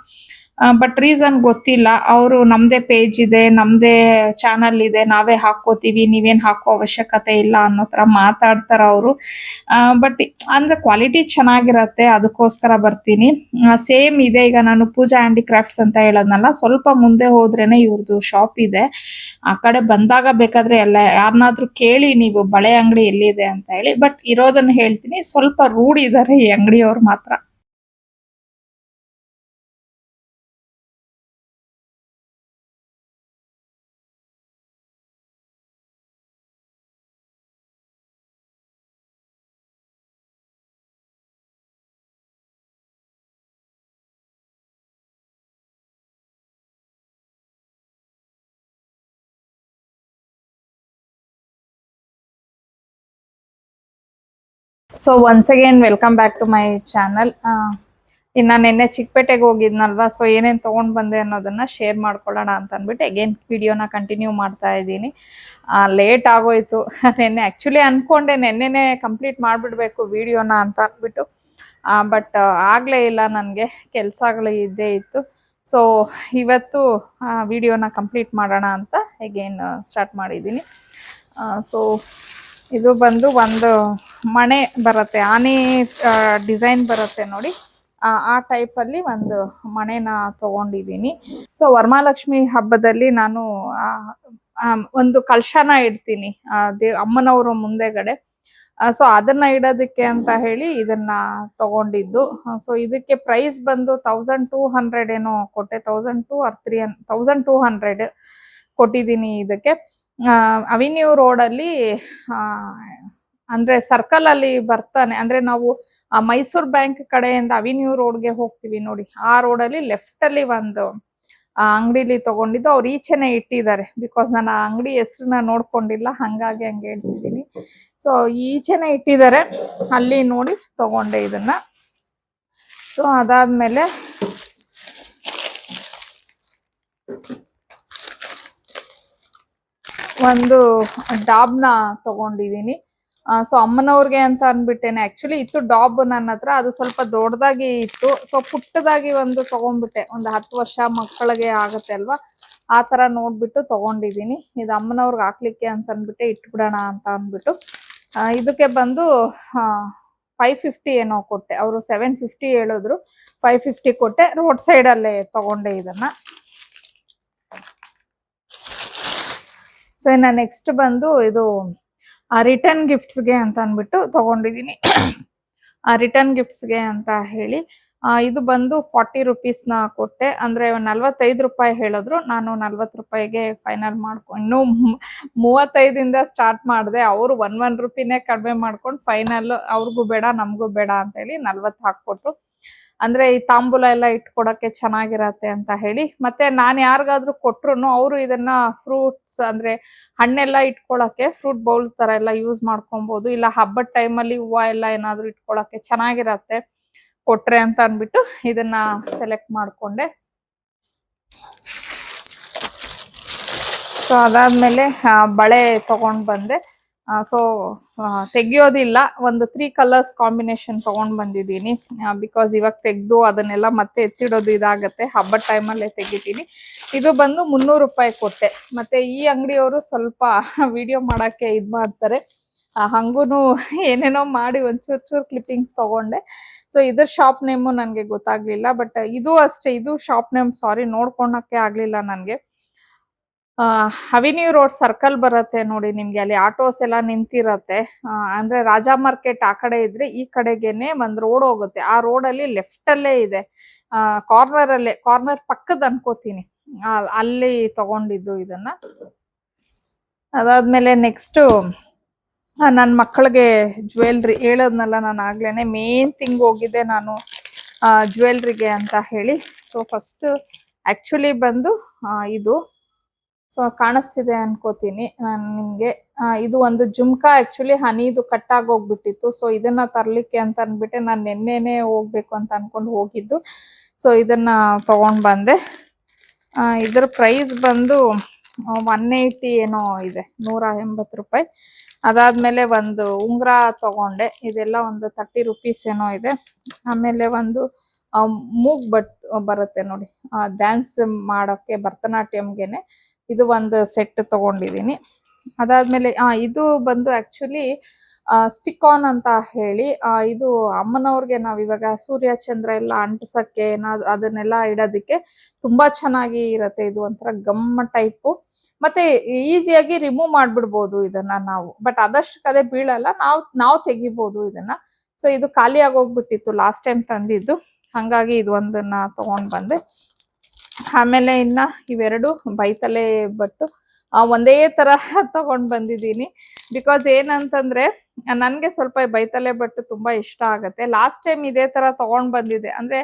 ಬಟ್ ರೀಸನ್ ಗೊತ್ತಿಲ್ಲ. ಅವರು ನಮ್ದೇ ಪೇಜ್ ಇದೆ, ನಮ್ದೇ ಚಾನಲ್ ಇದೆ, ನಾವೇ ಹಾಕೋತೀವಿ, ನೀವೇನ್ ಹಾಕೋ ಅವಶ್ಯಕತೆ ಇಲ್ಲ ಅನ್ನೋ ತರ ಮಾತಾಡ್ತಾರ ಅವರು. ಬಟ್ ಅಂದ್ರೆ ಕ್ವಾಲಿಟಿ ಚೆನ್ನಾಗಿರತ್ತೆ, ಅದಕ್ಕೋಸ್ಕರ ಬರ್ತೀನಿ. ಸೇಮ್ ಇದೆ, ಈಗ ನಾನು ಪೂಜಾ ಹ್ಯಾಂಡಿಕ್ರಾಫ್ಟ್ಸ್ ಅಂತ ಹೇಳದ್ನಲ್ಲ, ಸ್ವಲ್ಪ ಮುಂದೆ ಹೋದ್ರೇನೆ ಇವ್ರದ್ದು ಶಾಪ್ ಇದೆ. ಆ ಕಡೆ ಬಂದಾಗ ಬೇಕಾದ್ರೆ ಎಲ್ಲ ಯಾರನ್ನಾದ್ರೂ ಕೇಳಿ ನೀವು ಬಳೆ ಅಂಗಡಿ ಎಲ್ಲಿದೆ ಅಂತ ಹೇಳಿ. ಬಟ್ ಇರೋದನ್ನ ಹೇಳ್ತೀನಿ, ಸ್ವಲ್ಪ ರೂಢ್ ಇದಾರೆ ಈ ಅಂಗಡಿಯವ್ರು ಮಾತ್ರ. So once again welcome back to my channel. ಇನ್ನು ನಿನ್ನೆ ಚಿಕ್ಕಪೇಟೆಗೆ ಹೋಗಿದ್ನಲ್ವಾ, ಸೊ ಏನೇನು ತೊಗೊಂಡು ಬಂದೆ ಅನ್ನೋದನ್ನ ಶೇರ್ ಮಾಡ್ಕೊಳ್ಳೋಣ ಅಂತ ಅಂದ್ಬಿಟ್ಟು ಅಗೇನ್ ವಿಡಿಯೋನ ಕಂಟಿನ್ಯೂ ಮಾಡ್ತಾ ಇದ್ದೀನಿ. ಲೇಟ್ ಆಗೋಯ್ತು. ನಿನ್ನೆ ಆ್ಯಕ್ಚುಲಿ ಅಂದ್ಕೊಂಡೆ ನೆನ್ನೆನೇ ಕಂಪ್ಲೀಟ್ ಮಾಡಿಬಿಡ್ಬೇಕು ವಿಡಿಯೋನ ಅಂತ ಅಂದ್ಬಿಟ್ಟು, ಬಟ್ ಆಗಲೇ ಇಲ್ಲ, ನನಗೆ ಕೆಲಸಗಳು ಇದ್ದೇ ಇತ್ತು. ಸೊ ಇವತ್ತು ವಿಡಿಯೋನ ಕಂಪ್ಲೀಟ್ ಮಾಡೋಣ ಅಂತ ಅಗೇನ್ ಸ್ಟಾರ್ಟ್ ಮಾಡಿದ್ದೀನಿ. ಸೊ ಇದು ಬಂದು ಒಂದು ಮಣೆ ಬರುತ್ತೆ, ಆನೆ ಡಿಸೈನ್ ಬರುತ್ತೆ ನೋಡಿ, ಆ ಟೈಪಲ್ಲಿ ಒಂದು ಮಣೆನ ತಗೊಂಡಿದ್ದೀನಿ. ಸೊ ವರಮಹಾಲಕ್ಷ್ಮಿ ಹಬ್ಬದಲ್ಲಿ ನಾನು ಒಂದು ಕಲಶನ ಇಡ್ತೀನಿ ಅಮ್ಮನವರು ಮುಂದೆಗಡೆ. ಸೊ ಅದನ್ನ ಇಡೋದಕ್ಕೆ ಅಂತ ಹೇಳಿ ಇದನ್ನ ತಗೊಂಡಿದ್ದು. ಸೊ ಇದಕ್ಕೆ ಪ್ರೈಸ್ ಬಂದು 1200 ಏನೋ ಕೊಟ್ಟೆ, 1200 or 1200 ಕೊಟ್ಟಿದ್ದೀನಿ ಇದಕ್ಕೆ. ಅವಿನ್ಯೂ ರೋಡಲ್ಲಿ ಅಂದ್ರೆ ಸರ್ಕಲ್ ಅಲ್ಲಿ ಬರ್ತಾನೆ, ಅಂದ್ರೆ ನಾವು ಮೈಸೂರು ಬ್ಯಾಂಕ್ ಕಡೆಯಿಂದ ಅವಿನ್ಯೂ ರೋಡ್ಗೆ ಹೋಗ್ತೀವಿ ನೋಡಿ, ಆ ರೋಡಲ್ಲಿ ಲೆಫ್ಟ್ ಅಲ್ಲಿ ಒಂದು ಅಂಗಡಿಲಿ ತಗೊಂಡಿದ್ದು. ಅವ್ರು ಈಚೆನೆ ಇಟ್ಟಿದ್ದಾರೆ, ಬಿಕಾಸ್ ನಾನು ಆ ಅಂಗಡಿ ಹೆಸರನ್ನ ನೋಡ್ಕೊಂಡಿಲ್ಲ, ಹಂಗಾಗಿ ಹಂಗೆ ಹೇಳ್ತಿದ್ದೀನಿ. ಸೊ ಈಚೆನೆ ಇಟ್ಟಿದ್ದಾರೆ, ಅಲ್ಲಿ ನೋಡಿ ತಗೊಂಡೆ ಇದನ್ನ. ಸೊ ಅದಾದ್ಮೇಲೆ ಒಂದು ಡಾಬ್ನ ತಗೊಂಡಿದ್ದೀನಿ. ಸೊ ಅಮ್ಮನವ್ರಿಗೆ ಅಂತ ಅಂದ್ಬಿಟ್ಟೇನೆ, ಆಕ್ಚುಲಿ ಇತ್ತು ಡಾಬ್ ನನ್ನ ಹತ್ರ, ಅದು ಸ್ವಲ್ಪ ದೊಡ್ಡದಾಗಿ ಇತ್ತು. ಸೊ ಪುಟ್ಟದಾಗಿ ಒಂದು ತಗೊಂಡ್ಬಿಟ್ಟೆ, ಒಂದು 10 ವರ್ಷ ಮಕ್ಕಳಿಗೆ ಆಗತ್ತೆ ಅಲ್ವಾ, ಆ ತರ ನೋಡ್ಬಿಟ್ಟು ತಗೊಂಡಿದ್ದೀನಿ. ಇದು ಅಮ್ಮನವ್ರಿಗೆ ಹಾಕ್ಲಿಕ್ಕೆ ಅಂತ ಅಂದ್ಬಿಟ್ಟೆ ಇಟ್ಬಿಡೋಣ ಅಂತ ಅಂದ್ಬಿಟ್ಟು. ಇದಕ್ಕೆ ಬಂದು 550 ಏನೋ ಕೊಟ್ಟೆ, ಅವರು 750 ಹೇಳಿದ್ರು, 550 ಕೊಟ್ಟೆ. ರೋಡ್ ಸೈಡ್ ಅಲ್ಲೇ ತಗೊಂಡೆ ಇದನ್ನ. ಸೊ ಇನ್ನು ನೆಕ್ಸ್ಟ್ ಬಂದು ಇದು ರಿಟರ್ನ್ ಗಿಫ್ಟ್ಸ್ಗೆ ಅಂತ ಅಂದ್ಬಿಟ್ಟು ತಗೊಂಡಿದ್ದೀನಿ. ರಿಟರ್ನ್ ಗಿಫ್ಟ್ಸ್ಗೆ ಅಂತ ಹೇಳಿ ಇದು ಬಂದು 40 ರುಪೀಸ್ನ ಕೊಟ್ಟೆ. ಅಂದ್ರೆ 45 ರೂಪಾಯಿ ಹೇಳಿದ್ರು, ನಾನು 40 ರೂಪಾಯಿಗೆ ಫೈನಲ್ ಮಾಡ್ಕೊಂಡು, ಇನ್ನು 35ಇಂದ ಸ್ಟಾರ್ಟ್ ಮಾಡಿದೆ. ಅವರು 1 ರೂಪಾಯಿನೇ ಕಡಿಮೆ ಮಾಡ್ಕೊಂಡು ಫೈನಲ್ ಅವ್ರಿಗೂ ಬೇಡ ನಮಗೂ ಬೇಡ ಅಂತ ಹೇಳಿ 40 ಹಾಕ್ಕೊಟ್ರು. ಅಂದ್ರೆ ಈ ತಾಂಬೂಲ ಎಲ್ಲ ಇಟ್ಕೊಡಕ್ಕೆ ಚೆನ್ನಾಗಿರತ್ತೆ ಅಂತ ಹೇಳಿ. ಮತ್ತೆ ನಾನು ಯಾರಿಗಾದ್ರೂ ಕೊಟ್ರು ಅವರು ಇದನ್ನ ಫ್ರೂಟ್ಸ್ ಅಂದ್ರೆ ಹಣ್ಣೆಲ್ಲ ಇಟ್ಕೊಳಕ್ಕೆ ಫ್ರೂಟ್ ಬೌಲ್ಸ್ ತರ ಎಲ್ಲ ಯೂಸ್ ಮಾಡ್ಕೊಬಹುದು, ಇಲ್ಲ ಹಬ್ಬದ ಟೈಮಲ್ಲಿ ಹೂವು ಎಲ್ಲ ಏನಾದ್ರು ಇಟ್ಕೊಳಕ್ಕೆ ಚೆನ್ನಾಗಿರತ್ತೆ ಕೊಟ್ರೆ ಅಂತ ಅನ್ಬಿಟ್ಟು ಇದನ್ನ ಸೆಲೆಕ್ಟ್ ಮಾಡ್ಕೊಂಡೆ. ಸೊ ಅದಾದ್ಮೇಲೆ ಬಳೆ ತಗೊಂಡ್ ಬಂದೆ. ಸೊ ತೆಗಿಯೋದಿಲ್ಲ, ಒಂದು 3 ಕಲರ್ಸ್ ಕಾಂಬಿನೇಷನ್ ತಗೊಂಡ್ ಬಂದಿದ್ದೀನಿ, ಬಿಕಾಸ್ ಇವಾಗ ತೆಗ್ದು ಅದನ್ನೆಲ್ಲ ಮತ್ತೆ ಎತ್ತಿಡೋದು ಇದಾಗತ್ತೆ, ಹಬ್ಬದ ಟೈಮಲ್ಲೇ ತೆಗಿತೀನಿ. ಇದು ಬಂದು 300 ರೂಪಾಯಿ ಕೊಟ್ಟೆ. ಮತ್ತೆ ಈ ಅಂಗಡಿಯವರು ಸ್ವಲ್ಪ ವಿಡಿಯೋ ಮಾಡಕ್ಕೆ ಇದ್ ಮಾಡ್ತಾರೆ, ಹಂಗೂನು ಏನೇನೋ ಮಾಡಿ ಒಂಚೂರು ಕ್ಲಿಪ್ಪಿಂಗ್ಸ್ ತಗೊಂಡೆ. ಸೊ ಇದ್ರ ಶಾಪ್ ನೇಮು ನನಗೆ ಗೊತ್ತಾಗ್ಲಿಲ್ಲ, ಬಟ್ ಇದು ಅಷ್ಟೇ, ಇದು ಶಾಪ್ ನೇಮ್ ಸಾರಿ ನೋಡ್ಕೊಳಕ್ಕೆ ಆಗ್ಲಿಲ್ಲ ನನಗೆ. ಅವಿನ್ಯೂ ರೋಡ್ ಸರ್ಕಲ್ ಬರುತ್ತೆ ನೋಡಿ ನಿಮ್ಗೆ, ಅಲ್ಲಿ ಆಟೋಸ್ ಎಲ್ಲ ನಿಂತಿರತ್ತೆ. ಅಂದ್ರೆ ರಾಜಾ ಮಾರ್ಕೆಟ್ ಆ ಕಡೆ ಇದ್ರೆ ಈ ಕಡೆಗೇನೆ ಒಂದ್ ರೋಡ್ ಹೋಗುತ್ತೆ, ಆ ರೋಡಲ್ಲಿ ಲೆಫ್ಟ್ ಅಲ್ಲೇ ಇದೆ, ಕಾರ್ನರ್ ಪಕ್ಕದ ಅನ್ಕೋತೀನಿ, ಅಲ್ಲಿ ತಗೊಂಡಿದ್ದು ಇದನ್ನ. ಅದಾದ್ಮೇಲೆ ನೆಕ್ಸ್ಟ್ ನನ್ನ ಮಕ್ಕಳಿಗೆ ಜ್ಯುವೆಲ್ರಿ ಹೇಳದ್ನಲ್ಲ ನಾನು ಆಗ್ಲೇನೆ, ಮೇನ್ ಥಿಂಗ್ ಹೋಗಿದ್ದೆ ನಾನು ಜ್ಯುವೆಲ್ರಿಗೆ ಅಂತ ಹೇಳಿ. ಸೊ ಫಸ್ಟ್ ಆಕ್ಚುಲಿ ಬಂದು ಇದು, ಸೊ ಕಾಣಿಸ್ತಿದೆ ಅನ್ಕೋತೀನಿ ನಾನು ನಿಮ್ಗೆ, ಇದು ಒಂದು ಜುಮ್ಕಾ, ಆಕ್ಚುಲಿ ಹನಿದು ಕಟ್ಟಾಗಿ ಹೋಗ್ಬಿಟ್ಟಿತ್ತು. ಸೊ ಇದನ್ನ ತರ್ಲಿಕ್ಕೆ ಅಂತ ಅನ್ಬಿಟ್ಟೆ ನಾನು ನೆನ್ನೆನೆ ಹೋಗ್ಬೇಕು ಅಂತ ಅನ್ಕೊಂಡು ಹೋಗಿದ್ದು. ಸೊ ಇದನ್ನ ತಗೊಂಡ್ ಬಂದೆ. ಇದ್ರ ಪ್ರೈಸ್ ಬಂದು 180 ಏನೋ ಇದೆ, 180 ರೂಪಾಯಿ. ಅದಾದ್ಮೇಲೆ ಒಂದು ಉಂಗ್ರ ತಗೊಂಡೆ, ಇದೆಲ್ಲ ಒಂದು 30 ರುಪೀಸ್ ಏನೋ ಇದೆ. ಆಮೇಲೆ ಒಂದು ಮೂಗ್ ಬರುತ್ತೆ ನೋಡಿ, ಡ್ಯಾನ್ಸ್ ಮಾಡೋಕ್ಕೆ ಭರತನಾಟ್ಯಂಗೆನೆ, ಇದು ಒಂದು ಸೆಟ್ ತಗೊಂಡಿದ್ದೀನಿ. ಅದಾದ್ಮೇಲೆ ಇದು ಬಂದು ಆಕ್ಚುಲಿ ಸ್ಟಿಕ್ ಆನ್ ಅಂತ ಹೇಳಿ, ಇದು ಅಮ್ಮನವ್ರಿಗೆ ನಾವ್ ಇವಾಗ ಸೂರ್ಯ ಚಂದ್ರ ಎಲ್ಲ ಅಂಟಿಸಕ್ಕೆ ಅದನ್ನೆಲ್ಲ ಇಡೋದಿಕ್ಕೆ ತುಂಬಾ ಚೆನ್ನಾಗಿ ಇರತ್ತೆ. ಇದು ಒಂಥರ ಗಮ್ಮ ಟೈಪು, ಮತ್ತೆ ಈಸಿಯಾಗಿ ರಿಮೂವ್ ಮಾಡ್ಬಿಡ್ಬೋದು ಇದನ್ನ ನಾವು, ಬಟ್ ಅದಷ್ಟಕ್ಕದೇ ಬೀಳಲ್ಲ, ನಾವು ತೆಗಿಬಹುದು ಇದನ್ನ. ಸೊ ಇದು ಖಾಲಿ ಆಗೋಗ್ಬಿಟ್ಟಿತ್ತು ಲಾಸ್ಟ್ ಟೈಮ್ ತಂದಿದ್ದು, ಹಂಗಾಗಿ ಇದು ಒಂದನ್ನ ತಗೊಂಡ್ ಬಂದೆ. ಆಮೇಲೆ ಇನ್ನ ಇವೆರಡು ಬೈತಲೆ ಬಟ್ಟು ಒಂದೇ ತರ ತಗೊಂಡ್ ಬಂದಿದ್ದೀನಿ, ಬಿಕಾಸ್ ಏನಂತಂದ್ರೆ ನನ್ಗೆ ಸ್ವಲ್ಪ ಬೈತಲೆ ಬಟ್ಟು ತುಂಬಾ ಇಷ್ಟ ಆಗತ್ತೆ. ಲಾಸ್ಟ್ ಟೈಮ್ ಇದೇ ತರ ತಗೊಂಡ್ ಬಂದಿದ್ದೆ, ಅಂದ್ರೆ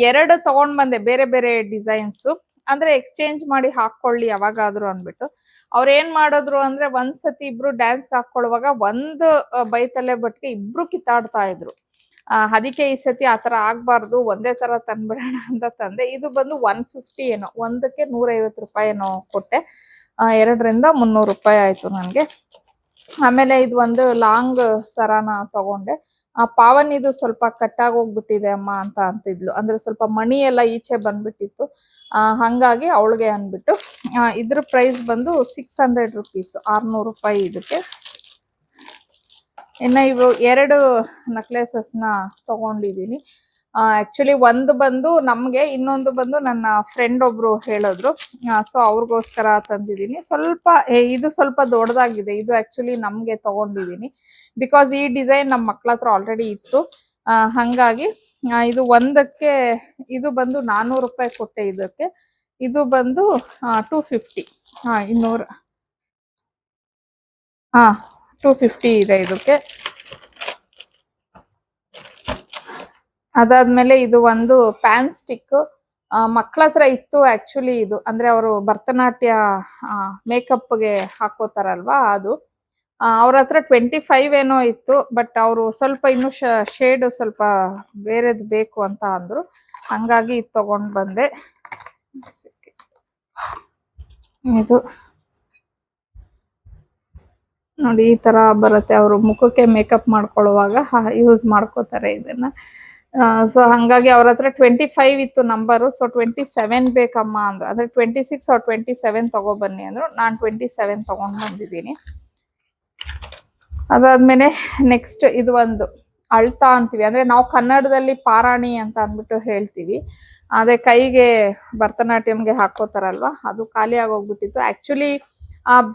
2 ತಗೊಂಡ್ ಬಂದೆ ಬೇರೆ ಬೇರೆ ಡಿಸೈನ್ಸ್. ಅಂದ್ರೆ ಎಕ್ಸ್ಚೇಂಜ್ ಮಾಡಿ ಹಾಕೊಳ್ಳಿ ಯಾವಾಗಾದ್ರೂ ಅನ್ಬಿಟ್ಟು ಅವ್ರ ಏನ್ ಮಾಡಿದ್ರು ಅಂದ್ರೆ ಒಂದ್ಸತಿ ಇಬ್ರು ಡ್ಯಾನ್ಸ್ ಹಾಕೊಳ್ಳುವಾಗ ಒಂದು ಬೈತಲೆ ಬಟ್ಗೆ ಇಬ್ರು ಕಿತ್ತಾಡ್ತಾ ಇದ್ರು. ಅದಕ್ಕೆ ಈ ಸತಿ ಆತರ ಆಗ್ಬಾರ್ದು, ಒಂದೇ ತರ ತಂದ್ಬಿಡೋಣ ಅಂತ ತಂದೆ. ಇದು ಬಂದು 150 ಏನೋ, ಒಂದಕ್ಕೆ 150 ರೂಪಾಯಿ ಏನೋ ಕೊಟ್ಟೆ. 2ರಿಂದ 300 ರೂಪಾಯಿ ಆಯ್ತು ನನ್ಗೆ. ಆಮೇಲೆ ಇದು ಒಂದು ಲಾಂಗ್ ಸರಾನ ತಗೊಂಡೆ. ಪಾವನ್ ಇದು ಸ್ವಲ್ಪ ಕಟ್ಟಾಗಿ ಹೋಗ್ಬಿಟ್ಟಿದೆ ಅಮ್ಮ ಅಂತ ಅಂತಿದ್ಲು, ಅಂದ್ರೆ ಸ್ವಲ್ಪ ಮಣಿ ಎಲ್ಲ ಈಚೆ ಬಂದ್ಬಿಟ್ಟಿತ್ತು. ಹಂಗಾಗಿ ಅವಳಿಗೆ ಅನ್ಬಿಟ್ಟು ಇದ್ರ ಪ್ರೈಸ್ ಬಂದು 600 ರುಪೀಸ್, 600 ರೂಪಾಯಿ ಇದಕ್ಕೆ. ಇನ್ನ ಇವು 2 ನೆಕ್ಲೆಸಸ್ನ ತಗೊಂಡಿದ್ದೀನಿ. ಆಕ್ಚುಲಿ ಒಂದು ಬಂದು ನಮ್ಗೆ, ಇನ್ನೊಂದು ಬಂದು ನನ್ನ ಫ್ರೆಂಡ್ ಒಬ್ರು ಹೇಳಿದ್ರು, ಸೊ ಅವ್ರಿಗೋಸ್ಕರ ತಂದಿದ್ದೀನಿ. ಇದು ಸ್ವಲ್ಪ ದೊಡ್ಡದಾಗಿದೆ. ಇದು ಆಕ್ಚುಲಿ ನಮ್ಗೆ ತಗೊಂಡಿದ್ದೀನಿ, ಬಿಕಾಸ್ ಈ ಡಿಸೈನ್ ನಮ್ಮ ಮಕ್ಳ ಹತ್ರ ಆಲ್ರೆಡಿ ಇತ್ತು. ಹಂಗಾಗಿ ಇದು ಒಂದಕ್ಕೆ ಇದು ಬಂದು 400 ರೂಪಾಯಿ ಕೊಟ್ಟೆ ಇದಕ್ಕೆ. ಇದು ಬಂದು 250, 200, 250 ಇದೆ ಇದಕ್ಕೆ. ಅದಾದ್ಮೇಲೆ ಇದು ಒಂದು ಪ್ಯಾನ್ ಸ್ಟಿಕ್ ಮಕ್ಳ ಹತ್ರ ಇತ್ತು ಆಕ್ಚುಲಿ. ಇದು ಅಂದ್ರೆ ಅವರು ಭರತನಾಟ್ಯ ಮೇಕಪ್ಗೆ ಹಾಕೋತಾರಲ್ವಾ ಅದು. ಅವ್ರ ಹತ್ರ 25 ಏನೋ ಇತ್ತು, ಬಟ್ ಅವರು ಸ್ವಲ್ಪ ಇನ್ನು ಶೇಡ್ ಸ್ವಲ್ಪ ಬೇರೆದ್ ಬೇಕು ಅಂತ ಅಂದ್ರು. ಹಂಗಾಗಿ ಇದು ತಗೊಂಡ್ ಬಂದೆ. ಇದು ನೋಡಿ ಈ ತರ ಬರುತ್ತೆ. ಅವರು ಮುಖಕ್ಕೆ ಮೇಕಪ್ ಮಾಡ್ಕೊಳ್ಳುವಾಗ ಯೂಸ್ ಮಾಡ್ಕೋತಾರೆ ಇದನ್ನ. ಸೊ ಹಂಗಾಗಿ ಅವ್ರ ಹತ್ರ 25 ಇತ್ತು ನಂಬರು. ಸೊ 27 ಬೇಕಮ್ಮ ಅಂದ್ರು, ಅಂದ್ರೆ 26 or 27 ತಗೊಬನ್ನಿ ಅಂದ್ರು. ನಾನು 27 ತಗೊಂಡ್ ಬಂದಿದ್ದೀನಿ. ಅದಾದ್ಮೇಲೆ ನೆಕ್ಸ್ಟ್ ಇದು ಒಂದು ಅಳ್ತಾ ಅಂತೀವಿ, ಅಂದ್ರೆ ನಾವು ಕನ್ನಡದಲ್ಲಿ ಪಾರಾಣಿ ಅಂತ ಅಂದ್ಬಿಟ್ಟು ಹೇಳ್ತೀವಿ. ಅದೇ ಕೈಗೆ ಭರತನಾಟ್ಯಂಗೆ ಹಾಕೋತಾರಲ್ವಾ, ಅದು ಖಾಲಿ ಆಗೋಗ್ಬಿಟ್ಟಿತ್ತು. ಆಕ್ಚುಲಿ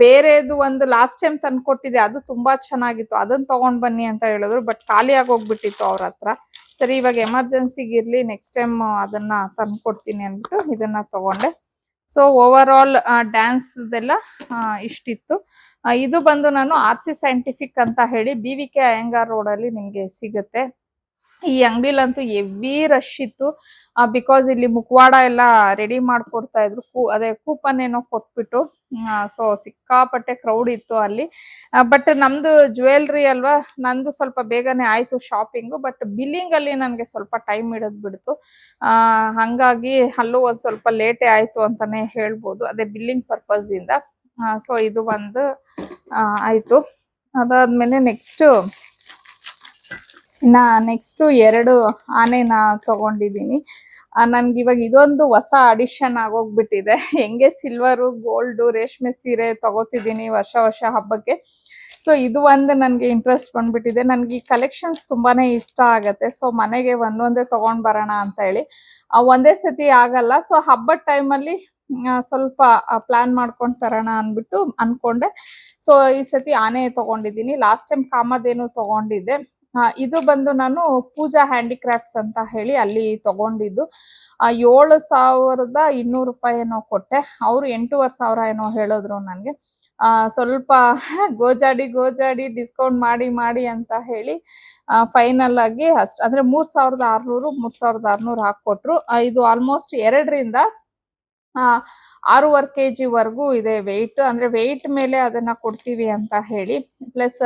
ಬೇರೆದು ಒಂದು ಲಾಸ್ಟ್ ಟೈಮ್ ತಂದ್ಕೊಟ್ಟಿದೆ, ಅದು ತುಂಬಾ ಚೆನ್ನಾಗಿತ್ತು. ಅದನ್ನ ತಗೊಂಡ್ ಬನ್ನಿ ಅಂತ ಹೇಳಿದ್ರು, ಬಟ್ ಖಾಲಿ ಆಗೋಗ್ಬಿಟ್ಟಿತ್ತು ಅವ್ರ ಹತ್ರ. ಸರಿ, ಇವಾಗ ಎಮರ್ಜೆನ್ಸಿಗೆ ಇರ್ಲಿ, ನೆಕ್ಸ್ಟ್ ಟೈಮ್ ಅದನ್ನ ತಂದ್ಕೊಡ್ತೀನಿ ಅಂದ್ಬಿಟ್ಟು ಇದನ್ನ ತಗೊಂಡೆ. ಸೊ ಓವರ್ ಆಲ್ ಡ್ಯಾನ್ಸ್ದೆಲ್ಲ ಇಷ್ಟಿತ್ತು. ಇದು ಬಂದು ನಾನು RC ಸೈಂಟಿಫಿಕ್ ಅಂತ ಹೇಳಿ BVK ಅಯ್ಯಂಗಾರ್ ರೋಡ್ ಅಲ್ಲಿ ನಿಮ್ಗೆ ಸಿಗುತ್ತೆ. ಈ ಅಂಗಡಿಲಂತೂ ಹೆವಿ ರಶ್ ಇತ್ತು, ಬಿಕಾಸ್ ಇಲ್ಲಿ ಮುಖವಾಡ ಎಲ್ಲ ರೆಡಿ ಮಾಡ್ಕೊಡ್ತಾ ಇದ್ರು. ಅದೇ ಕೂಪನ್ ಏನೋ ಕೊಟ್ಬಿಟ್ಟು, ಸೊ ಸಿಕ್ಕಾಪಟ್ಟೆ ಕ್ರೌಡ್ ಇತ್ತು ಅಲ್ಲಿ. ಬಟ್ ನಮ್ದು ಜ್ಯುವೆಲ್ರಿ ಅಲ್ವಾ, ನಂದು ಸ್ವಲ್ಪ ಬೇಗನೆ ಆಯ್ತು ಶಾಪಿಂಗು. ಬಟ್ ಬಿಲ್ಲಿಂಗ್ ಅಲ್ಲಿ ನನ್ಗೆ ಸ್ವಲ್ಪ ಟೈಮ್ ಹಿಡಿದ್ ಬಿಡ್ತು. ಹಂಗಾಗಿ ಅಲ್ಲೂ ಒಂದ್ ಸ್ವಲ್ಪ ಲೇಟೇ ಆಯ್ತು ಅಂತಾನೆ ಹೇಳ್ಬೋದು, ಅದೇ ಬಿಲ್ಲಿಂಗ್ ಪರ್ಪಸ್ ಇಂದ. ಸೊ ಇದು ಒಂದು ಆಯ್ತು. ಅದಾದ್ಮೇಲೆ ನೆಕ್ಸ್ಟ್ 2 ಆನೆನ ತಗೊಂಡಿದ್ದೀನಿ. ನನ್ಗೆ ಇವಾಗ ಇದೊಂದು ಹೊಸ ಅಡಿಷನ್ ಆಗೋಗ್ಬಿಟ್ಟಿದೆ. ಹೆಂಗೆ ಸಿಲ್ವರು, ಗೋಲ್ಡು, ರೇಷ್ಮೆ ಸೀರೆ ತಗೋತಿದ್ದೀನಿ ವರ್ಷ ಹಬ್ಬಕ್ಕೆ. ಸೊ ಇದು ಒಂದು ನನ್ಗೆ ಇಂಟ್ರೆಸ್ಟ್ ಬಂದ್ಬಿಟ್ಟಿದೆ. ನನ್ಗೆ ಈ ಕಲೆಕ್ಷನ್ಸ್ ತುಂಬಾನೇ ಇಷ್ಟ ಆಗತ್ತೆ. ಸೊ ಮನೆಗೆ ಒಂದೊಂದೇ ತಗೊಂಡ್ ಬರೋಣ ಅಂತ ಹೇಳಿ ಒಂದೇ ಸತಿ ಆಗಲ್ಲ. ಸೊ ಹಬ್ಬದ ಟೈಮಲ್ಲಿ ಸ್ವಲ್ಪ ಪ್ಲಾನ್ ಮಾಡ್ಕೊಂಡ್ ತರೋಣ ಅನ್ಬಿಟ್ಟು ಅನ್ಕೊಂಡೆ. ಸೊ ಈ ಸತಿ ಆನೆ ತಗೊಂಡಿದ್ದೀನಿ. ಲಾಸ್ಟ್ ಟೈಮ್ ಕಾಮಧೇನು ತಗೊಂಡಿದ್ದೆ. ಇದು ಬಂದು ನಾನು ಪೂಜಾ ಹ್ಯಾಂಡಿಕ್ರಾಫ್ಟ್ಸ್ ಅಂತ ಹೇಳಿ ಅಲ್ಲಿ ತಗೊಂಡಿದ್ದು. 7,200 ರೂಪಾಯಿ ಏನೋ ಕೊಟ್ಟೆ. ಅವ್ರು 8,500 ಏನೋ ಹೇಳಿದ್ರು ನನ್ಗೆ. ಸ್ವಲ್ಪ ಗೋಜಾಡಿ ಡಿಸ್ಕೌಂಟ್ ಮಾಡಿ ಅಂತ ಹೇಳಿ ಫೈನಲ್ ಆಗಿ ಅಂದ್ರೆ 3,600 ಹಾಕೊಟ್ರು. ಇದು ಆಲ್ಮೋಸ್ಟ್ 2ರಿಂದ 6.5 kg ವರ್ಗೂ ಇದೆ ವೆಯ್ಟ್. ಅಂದ್ರೆ ವೆಯ್ಟ್ ಮೇಲೆ ಅದನ್ನ ಕೊಡ್ತೀವಿ ಅಂತ ಹೇಳಿ. ಪ್ಲಸ್